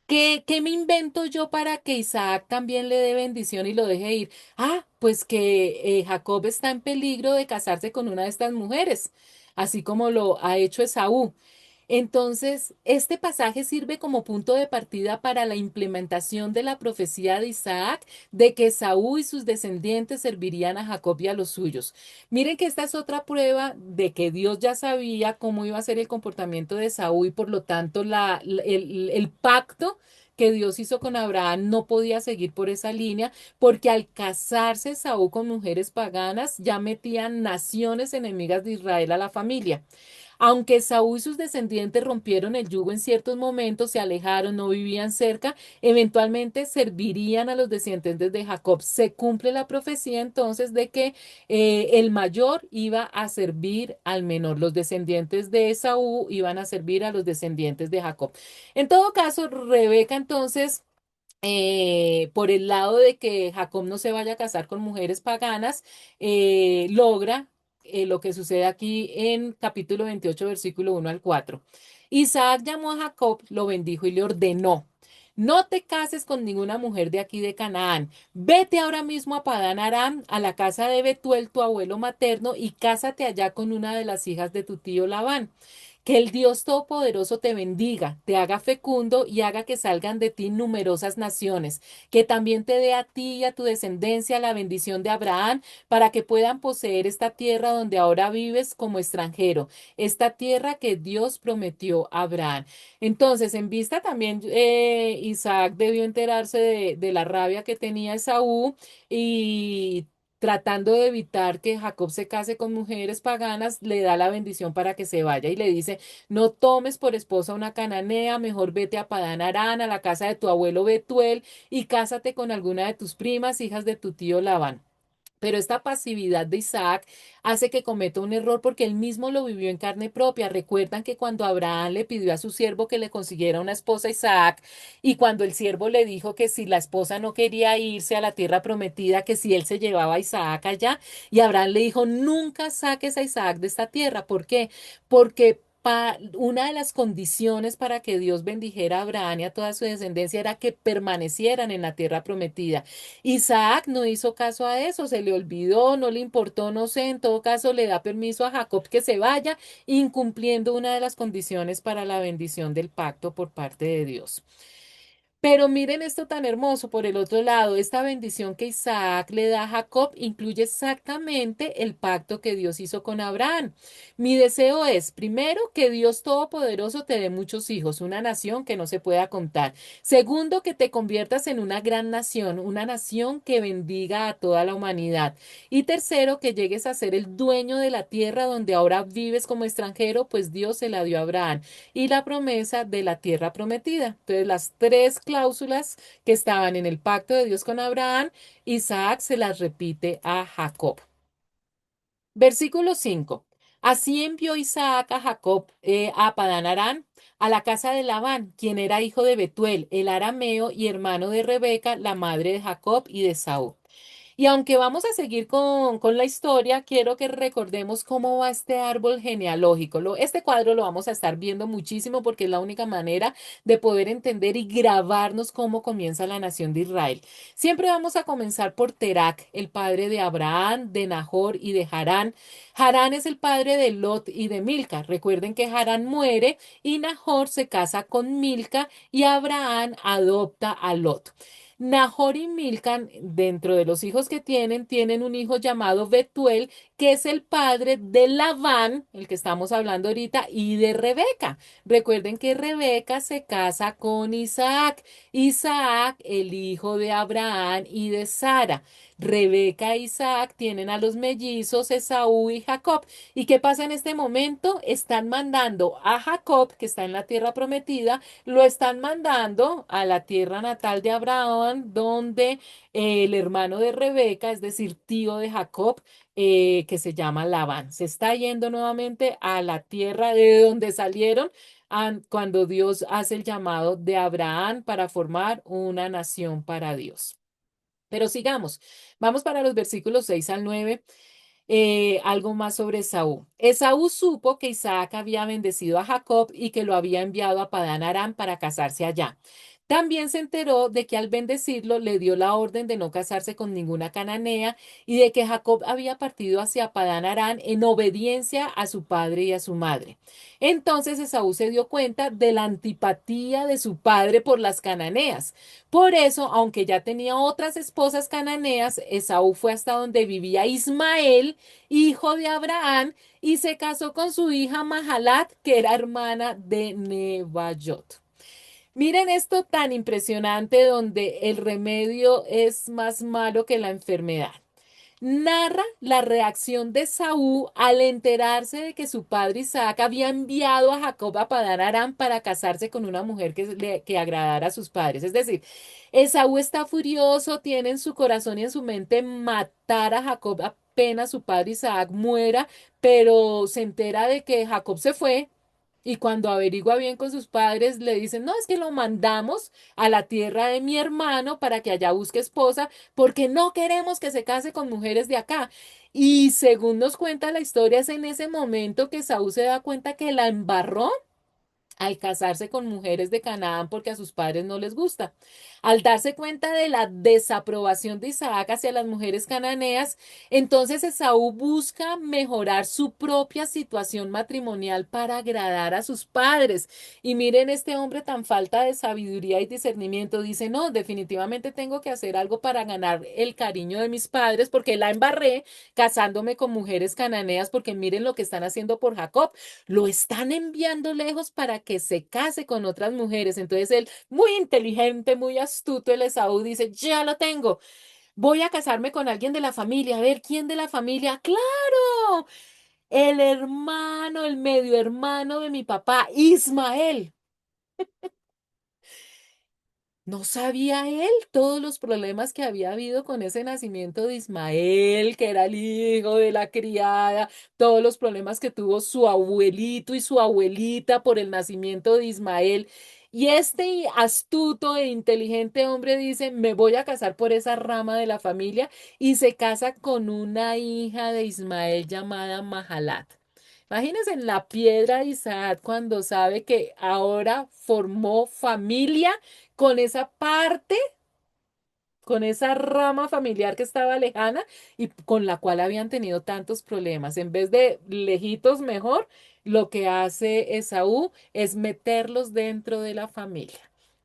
¿Qué me invento yo para que Isaac también le dé bendición y lo deje ir? Ah, pues que Jacob está en peligro de casarse con una de estas mujeres, así como lo ha hecho Esaú. Entonces, este pasaje sirve como punto de partida para la implementación de la profecía de Isaac de que Esaú y sus descendientes servirían a Jacob y a los suyos. Miren que esta es otra prueba de que Dios ya sabía cómo iba a ser el comportamiento de Esaú y por lo tanto el pacto que Dios hizo con Abraham no podía seguir por esa línea, porque al casarse Esaú con mujeres paganas ya metían naciones enemigas de Israel a la familia. Aunque Saúl y sus descendientes rompieron el yugo en ciertos momentos, se alejaron, no vivían cerca, eventualmente servirían a los descendientes de Jacob. Se cumple la profecía entonces de que el mayor iba a servir al menor. Los descendientes de Esaú iban a servir a los descendientes de Jacob. En todo caso, Rebeca entonces por el lado de que Jacob no se vaya a casar con mujeres paganas, logra lo que sucede aquí en capítulo 28 versículo 1 al 4. Isaac llamó a Jacob, lo bendijo y le ordenó. No te cases con ninguna mujer de aquí de Canaán. Vete ahora mismo a Padán Aram, a la casa de Betuel, tu abuelo materno, y cásate allá con una de las hijas de tu tío Labán. Que el Dios Todopoderoso te bendiga, te haga fecundo y haga que salgan de ti numerosas naciones, que también te dé a ti y a tu descendencia la bendición de Abraham para que puedan poseer esta tierra donde ahora vives como extranjero, esta tierra que Dios prometió a Abraham. Entonces, en vista también, Isaac debió enterarse de la rabia que tenía Esaú y tratando de evitar que Jacob se case con mujeres paganas, le da la bendición para que se vaya y le dice, no tomes por esposa una cananea, mejor vete a Padán Aram, a la casa de tu abuelo Betuel, y cásate con alguna de tus primas, hijas de tu tío Labán. Pero esta pasividad de Isaac hace que cometa un error porque él mismo lo vivió en carne propia. Recuerdan que cuando Abraham le pidió a su siervo que le consiguiera una esposa a Isaac y cuando el siervo le dijo que si la esposa no quería irse a la tierra prometida, que si él se llevaba a Isaac allá, y Abraham le dijo, nunca saques a Isaac de esta tierra. ¿Por qué? Porque una de las condiciones para que Dios bendijera a Abraham y a toda su descendencia era que permanecieran en la tierra prometida. Isaac no hizo caso a eso, se le olvidó, no le importó, no sé, en todo caso le da permiso a Jacob que se vaya, incumpliendo una de las condiciones para la bendición del pacto por parte de Dios. Pero miren esto tan hermoso. Por el otro lado, esta bendición que Isaac le da a Jacob incluye exactamente el pacto que Dios hizo con Abraham. Mi deseo es, primero, que Dios Todopoderoso te dé muchos hijos, una nación que no se pueda contar. Segundo, que te conviertas en una gran nación, una nación que bendiga a toda la humanidad. Y tercero, que llegues a ser el dueño de la tierra donde ahora vives como extranjero, pues Dios se la dio a Abraham y la promesa de la tierra prometida. Entonces, las tres cláusulas que estaban en el pacto de Dios con Abraham, Isaac se las repite a Jacob. Versículo 5. Así envió Isaac a Jacob a Padán Aram, a la casa de Labán, quien era hijo de Betuel, el arameo y hermano de Rebeca, la madre de Jacob y de Esaú. Y aunque vamos a seguir con la historia, quiero que recordemos cómo va este árbol genealógico. Este cuadro lo vamos a estar viendo muchísimo porque es la única manera de poder entender y grabarnos cómo comienza la nación de Israel. Siempre vamos a comenzar por Terac, el padre de Abraham, de Nahor y de Harán. Harán es el padre de Lot y de Milca. Recuerden que Harán muere y Nahor se casa con Milca y Abraham adopta a Lot. Nahor y Milcan, dentro de los hijos que tienen un hijo llamado Betuel, que es el padre de Labán, el que estamos hablando ahorita, y de Rebeca. Recuerden que Rebeca se casa con Isaac. Isaac, el hijo de Abraham y de Sara. Rebeca e Isaac tienen a los mellizos Esaú y Jacob. ¿Y qué pasa en este momento? Están mandando a Jacob, que está en la tierra prometida, lo están mandando a la tierra natal de Abraham situación donde el hermano de Rebeca, es decir, tío de Jacob, que se llama Labán, se está yendo nuevamente a la tierra de donde salieron cuando Dios hace el llamado de Abraham para formar una nación para Dios. Pero sigamos, vamos para los versículos 6 al 9. Algo más sobre Esaú. Esaú supo que Isaac había bendecido a Jacob y que lo había enviado a Padán Aram para casarse allá. También se enteró de que al bendecirlo le dio la orden de no casarse con ninguna cananea y de que Jacob había partido hacia Padán Aram en obediencia a su padre y a su madre. Entonces Esaú se dio cuenta de la antipatía de su padre por las cananeas. Por eso, aunque ya tenía otras esposas cananeas, Esaú fue hasta donde vivía Ismael, hijo de Abraham, y se casó con su hija Mahalat, que era hermana de Nebayot. Miren esto tan impresionante donde el remedio es más malo que la enfermedad. Narra la reacción de Saúl al enterarse de que su padre Isaac había enviado a Jacob a Padán Aram para casarse con una mujer que agradara a sus padres. Es decir, Esaú está furioso, tiene en su corazón y en su mente matar a Jacob apenas su padre Isaac muera, pero se entera de que Jacob se fue. Y cuando averigua bien con sus padres, le dicen, no, es que lo mandamos a la tierra de mi hermano para que allá busque esposa, porque no queremos que se case con mujeres de acá. Y según nos cuenta la historia, es en ese momento que Saúl se da cuenta que la embarró al casarse con mujeres de Canaán porque a sus padres no les gusta. Al darse cuenta de la desaprobación de Isaac hacia las mujeres cananeas, entonces Esaú busca mejorar su propia situación matrimonial para agradar a sus padres. Y miren este hombre tan falta de sabiduría y discernimiento, dice, no, definitivamente tengo que hacer algo para ganar el cariño de mis padres porque la embarré casándome con mujeres cananeas porque miren lo que están haciendo por Jacob, lo están enviando lejos para que se case con otras mujeres. Entonces él, muy inteligente, muy astuto, el Esaú dice, ya lo tengo, voy a casarme con alguien de la familia. A ver, ¿quién de la familia? Claro, el hermano, el medio hermano de mi papá, Ismael. No sabía él todos los problemas que había habido con ese nacimiento de Ismael, que era el hijo de la criada, todos los problemas que tuvo su abuelito y su abuelita por el nacimiento de Ismael. Y este astuto e inteligente hombre dice, me voy a casar por esa rama de la familia y se casa con una hija de Ismael llamada Mahalat. Imagínense en la piedra de Isaac cuando sabe que ahora formó familia con esa parte, con esa rama familiar que estaba lejana y con la cual habían tenido tantos problemas. En vez de lejitos mejor, lo que hace Esaú es meterlos dentro de la familia.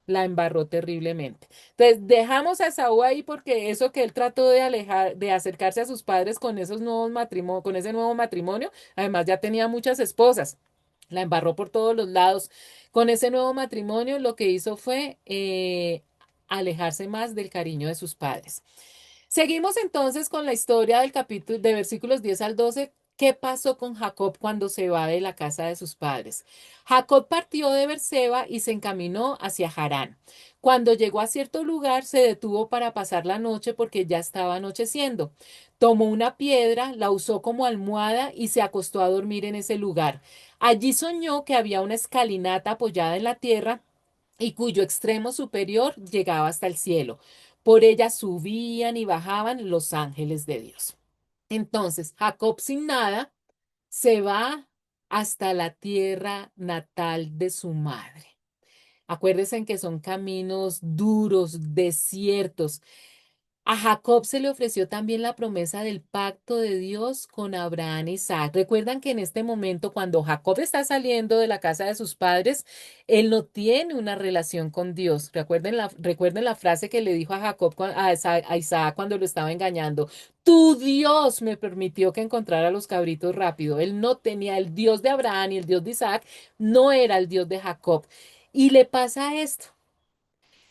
La embarró terriblemente. Entonces, dejamos a Esaú ahí porque eso que él trató de alejar, de acercarse a sus padres con esos nuevos matrimonios, con ese nuevo matrimonio, además ya tenía muchas esposas. La embarró por todos los lados. Con ese nuevo matrimonio, lo que hizo fue alejarse más del cariño de sus padres. Seguimos entonces con la historia del capítulo de versículos 10 al 12. ¿Qué pasó con Jacob cuando se va de la casa de sus padres? Jacob partió de Berseba y se encaminó hacia Harán. Cuando llegó a cierto lugar, se detuvo para pasar la noche porque ya estaba anocheciendo. Tomó una piedra, la usó como almohada y se acostó a dormir en ese lugar. Allí soñó que había una escalinata apoyada en la tierra y cuyo extremo superior llegaba hasta el cielo. Por ella subían y bajaban los ángeles de Dios. Entonces, Jacob sin nada se va hasta la tierra natal de su madre. Acuérdense en que son caminos duros, desiertos. A Jacob se le ofreció también la promesa del pacto de Dios con Abraham e Isaac. Recuerdan que en este momento, cuando Jacob está saliendo de la casa de sus padres, él no tiene una relación con Dios. Recuerden la frase que le dijo a Jacob, a Isaac cuando lo estaba engañando. Tu Dios me permitió que encontrara los cabritos rápido. Él no tenía el Dios de Abraham y el Dios de Isaac, no era el Dios de Jacob. Y le pasa esto.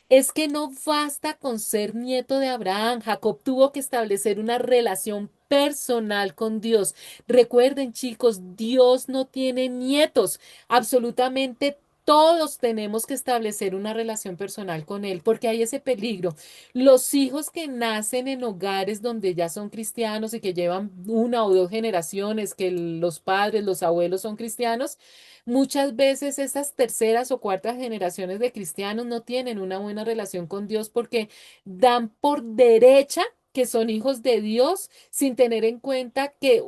Es que no basta con ser nieto de Abraham. Jacob tuvo que establecer una relación personal con Dios. Recuerden, chicos, Dios no tiene nietos. Absolutamente Todos tenemos que establecer una relación personal con Él, porque hay ese peligro. Los hijos que nacen en hogares donde ya son cristianos y que llevan una o dos generaciones, que los padres, los abuelos son cristianos, muchas veces esas terceras o cuartas generaciones de cristianos no tienen una buena relación con Dios porque dan por derecha que son hijos de Dios sin tener en cuenta que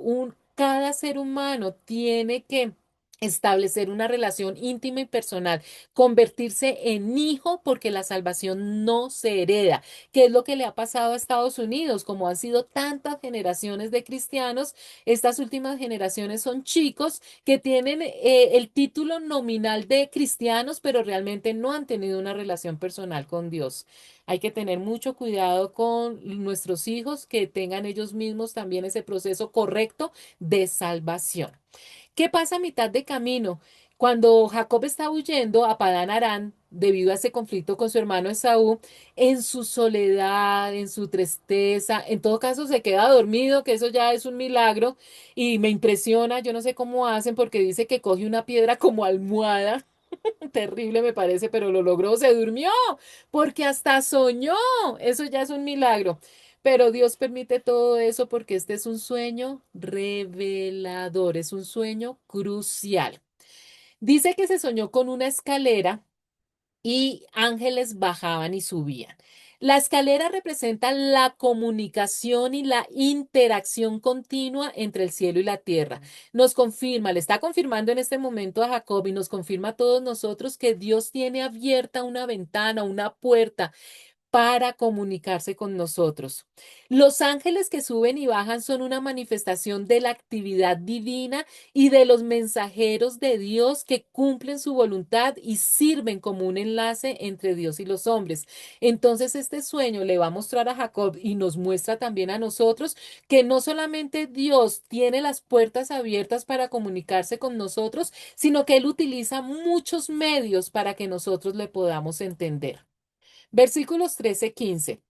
cada ser humano tiene que establecer una relación íntima y personal, convertirse en hijo porque la salvación no se hereda, que es lo que le ha pasado a Estados Unidos, como han sido tantas generaciones de cristianos, estas últimas generaciones son chicos que tienen el título nominal de cristianos, pero realmente no han tenido una relación personal con Dios. Hay que tener mucho cuidado con nuestros hijos, que tengan ellos mismos también ese proceso correcto de salvación. ¿Qué pasa a mitad de camino? Cuando Jacob está huyendo a Padán Aram, debido a ese conflicto con su hermano Esaú, en su soledad, en su tristeza, en todo caso se queda dormido, que eso ya es un milagro, y me impresiona, yo no sé cómo hacen, porque dice que coge una piedra como almohada, terrible me parece, pero lo logró, se durmió, porque hasta soñó, eso ya es un milagro. Pero Dios permite todo eso porque este es un sueño revelador, es un sueño crucial. Dice que se soñó con una escalera y ángeles bajaban y subían. La escalera representa la comunicación y la interacción continua entre el cielo y la tierra. Nos confirma, le está confirmando en este momento a Jacob y nos confirma a todos nosotros que Dios tiene abierta una ventana, una puerta para comunicarse con nosotros. Los ángeles que suben y bajan son una manifestación de la actividad divina y de los mensajeros de Dios que cumplen su voluntad y sirven como un enlace entre Dios y los hombres. Entonces este sueño le va a mostrar a Jacob y nos muestra también a nosotros que no solamente Dios tiene las puertas abiertas para comunicarse con nosotros, sino que Él utiliza muchos medios para que nosotros le podamos entender. Versículos 13-15.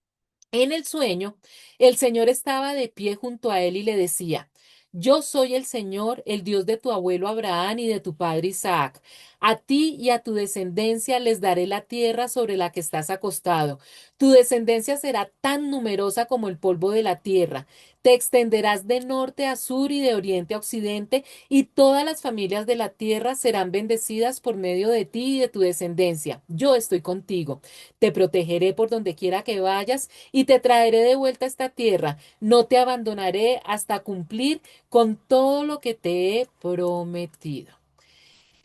En el sueño, el Señor estaba de pie junto a él y le decía, yo soy el Señor, el Dios de tu abuelo Abraham y de tu padre Isaac. A ti y a tu descendencia les daré la tierra sobre la que estás acostado. Tu descendencia será tan numerosa como el polvo de la tierra. Te extenderás de norte a sur y de oriente a occidente, y todas las familias de la tierra serán bendecidas por medio de ti y de tu descendencia. Yo estoy contigo. Te protegeré por donde quiera que vayas y te traeré de vuelta a esta tierra. No te abandonaré hasta cumplir con todo lo que te he prometido.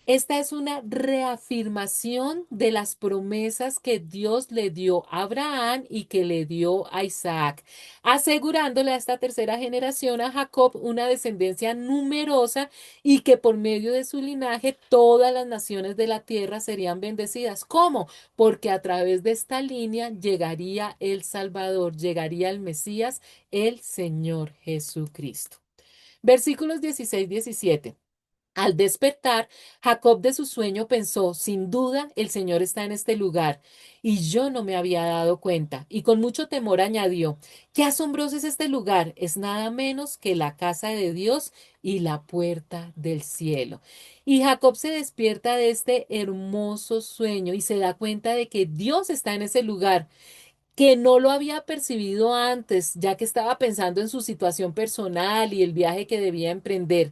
Esta es una reafirmación de las promesas que Dios le dio a Abraham y que le dio a Isaac, asegurándole a esta tercera generación, a Jacob, una descendencia numerosa y que por medio de su linaje todas las naciones de la tierra serían bendecidas. ¿Cómo? Porque a través de esta línea llegaría el Salvador, llegaría el Mesías, el Señor Jesucristo. Versículos 16-17. Al despertar, Jacob de su sueño pensó, sin duda, el Señor está en este lugar, y yo no me había dado cuenta. Y con mucho temor añadió, qué asombroso es este lugar, es nada menos que la casa de Dios y la puerta del cielo. Y Jacob se despierta de este hermoso sueño y se da cuenta de que Dios está en ese lugar, que no lo había percibido antes, ya que estaba pensando en su situación personal y el viaje que debía emprender.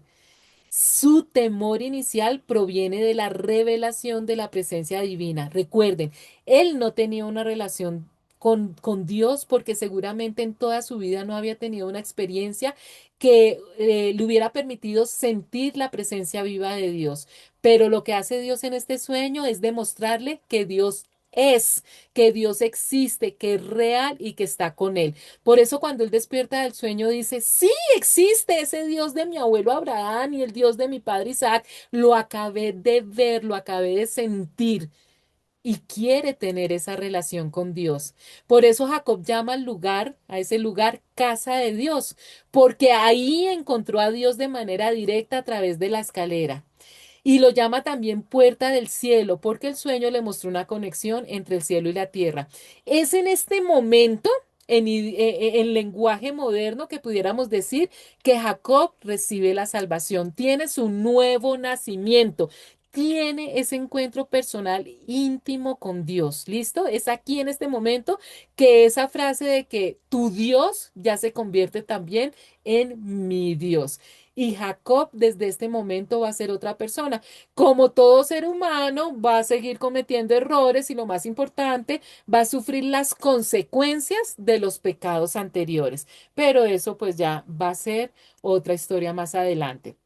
Su temor inicial proviene de la revelación de la presencia divina. Recuerden, él no tenía una relación con Dios porque seguramente en toda su vida no había tenido una experiencia que le hubiera permitido sentir la presencia viva de Dios. Pero lo que hace Dios en este sueño es demostrarle que Dios es, que Dios existe, que es real y que está con él. Por eso cuando él despierta del sueño dice, sí, existe ese Dios de mi abuelo Abraham y el Dios de mi padre Isaac. Lo acabé de ver, lo acabé de sentir y quiere tener esa relación con Dios. Por eso Jacob llama al lugar, a ese lugar, casa de Dios, porque ahí encontró a Dios de manera directa a través de la escalera. Y lo llama también puerta del cielo, porque el sueño le mostró una conexión entre el cielo y la tierra. Es en este momento, en lenguaje moderno, que pudiéramos decir que Jacob recibe la salvación, tiene su nuevo nacimiento, tiene ese encuentro personal íntimo con Dios. ¿Listo? Es aquí en este momento que esa frase de que tu Dios ya se convierte también en mi Dios. Y Jacob desde este momento va a ser otra persona. Como todo ser humano, va a seguir cometiendo errores y lo más importante, va a sufrir las consecuencias de los pecados anteriores. Pero eso pues ya va a ser otra historia más adelante.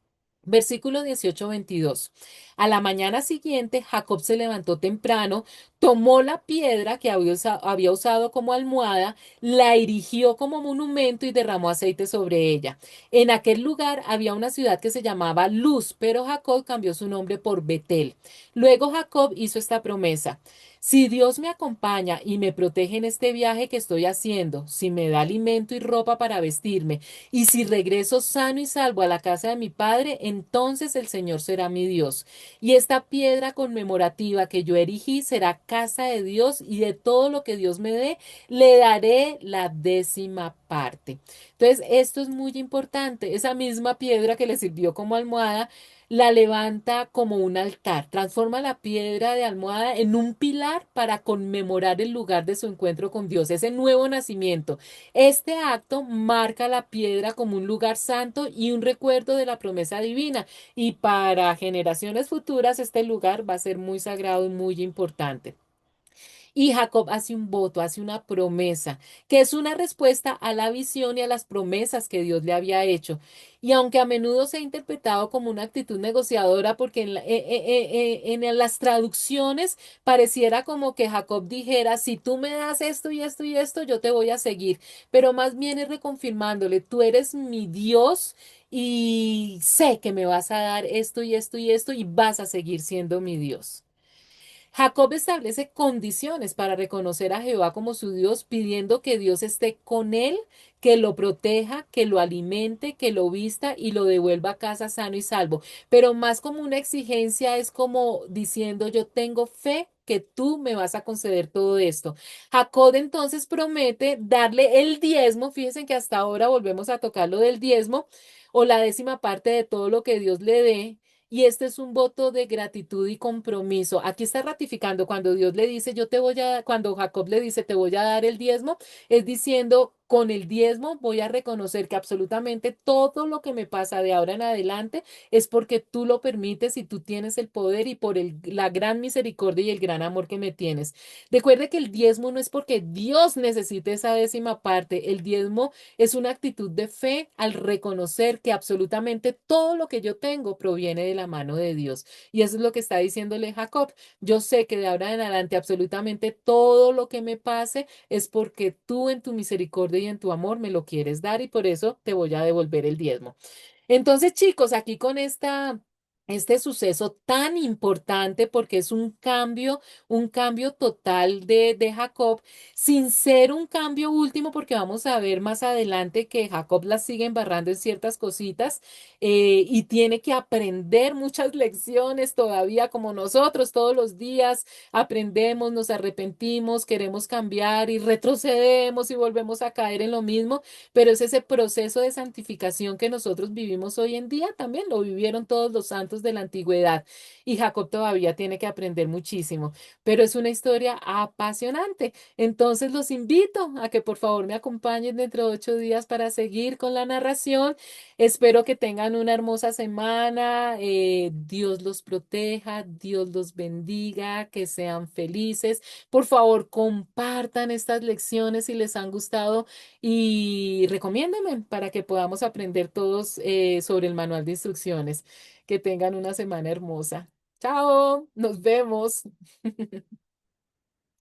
Versículo 18-22. A la mañana siguiente, Jacob se levantó temprano, tomó la piedra que había usado como almohada, la erigió como monumento y derramó aceite sobre ella. En aquel lugar había una ciudad que se llamaba Luz, pero Jacob cambió su nombre por Betel. Luego Jacob hizo esta promesa. Si Dios me acompaña y me protege en este viaje que estoy haciendo, si me da alimento y ropa para vestirme, y si regreso sano y salvo a la casa de mi padre, entonces el Señor será mi Dios. Y esta piedra conmemorativa que yo erigí será casa de Dios y de todo lo que Dios me dé, le daré la 10ª parte. Entonces, esto es muy importante. Esa misma piedra que le sirvió como almohada, la levanta como un altar, transforma la piedra de almohada en un pilar para conmemorar el lugar de su encuentro con Dios, ese nuevo nacimiento. Este acto marca la piedra como un lugar santo y un recuerdo de la promesa divina. Y para generaciones futuras, este lugar va a ser muy sagrado y muy importante. Y Jacob hace un voto, hace una promesa, que es una respuesta a la visión y a las promesas que Dios le había hecho. Y aunque a menudo se ha interpretado como una actitud negociadora, porque en las traducciones pareciera como que Jacob dijera, si tú me das esto y esto y esto, yo te voy a seguir. Pero más bien es reconfirmándole, tú eres mi Dios y sé que me vas a dar esto y esto y esto y vas a seguir siendo mi Dios. Jacob establece condiciones para reconocer a Jehová como su Dios, pidiendo que Dios esté con él, que lo proteja, que lo alimente, que lo vista y lo devuelva a casa sano y salvo. Pero más como una exigencia es como diciendo, yo tengo fe que tú me vas a conceder todo esto. Jacob entonces promete darle el diezmo. Fíjense que hasta ahora volvemos a tocar lo del diezmo o la 10ª parte de todo lo que Dios le dé. Y este es un voto de gratitud y compromiso. Aquí está ratificando cuando Dios le dice, yo te voy a, cuando Jacob le dice, te voy a dar el diezmo, es diciendo, con el diezmo voy a reconocer que absolutamente todo lo que me pasa de ahora en adelante es porque tú lo permites y tú tienes el poder y por la gran misericordia y el gran amor que me tienes. Recuerde que el diezmo no es porque Dios necesite esa 10ª parte. El diezmo es una actitud de fe al reconocer que absolutamente todo lo que yo tengo proviene de la mano de Dios. Y eso es lo que está diciéndole Jacob. Yo sé que de ahora en adelante absolutamente todo lo que me pase es porque tú en tu misericordia y en tu amor me lo quieres dar y por eso te voy a devolver el diezmo. Entonces, chicos, aquí con este suceso tan importante porque es un cambio total de Jacob, sin ser un cambio último, porque vamos a ver más adelante que Jacob la sigue embarrando en ciertas cositas y tiene que aprender muchas lecciones todavía, como nosotros todos los días aprendemos, nos arrepentimos, queremos cambiar y retrocedemos y volvemos a caer en lo mismo. Pero es ese proceso de santificación que nosotros vivimos hoy en día, también lo vivieron todos los santos de la antigüedad y Jacob todavía tiene que aprender muchísimo, pero es una historia apasionante. Entonces los invito a que por favor me acompañen dentro de 8 días para seguir con la narración. Espero que tengan una hermosa semana, Dios los proteja, Dios los bendiga, que sean felices. Por favor, compartan estas lecciones si les han gustado y recomiéndame para que podamos aprender todos sobre el manual de instrucciones. Que tengan una semana hermosa. Chao, nos vemos.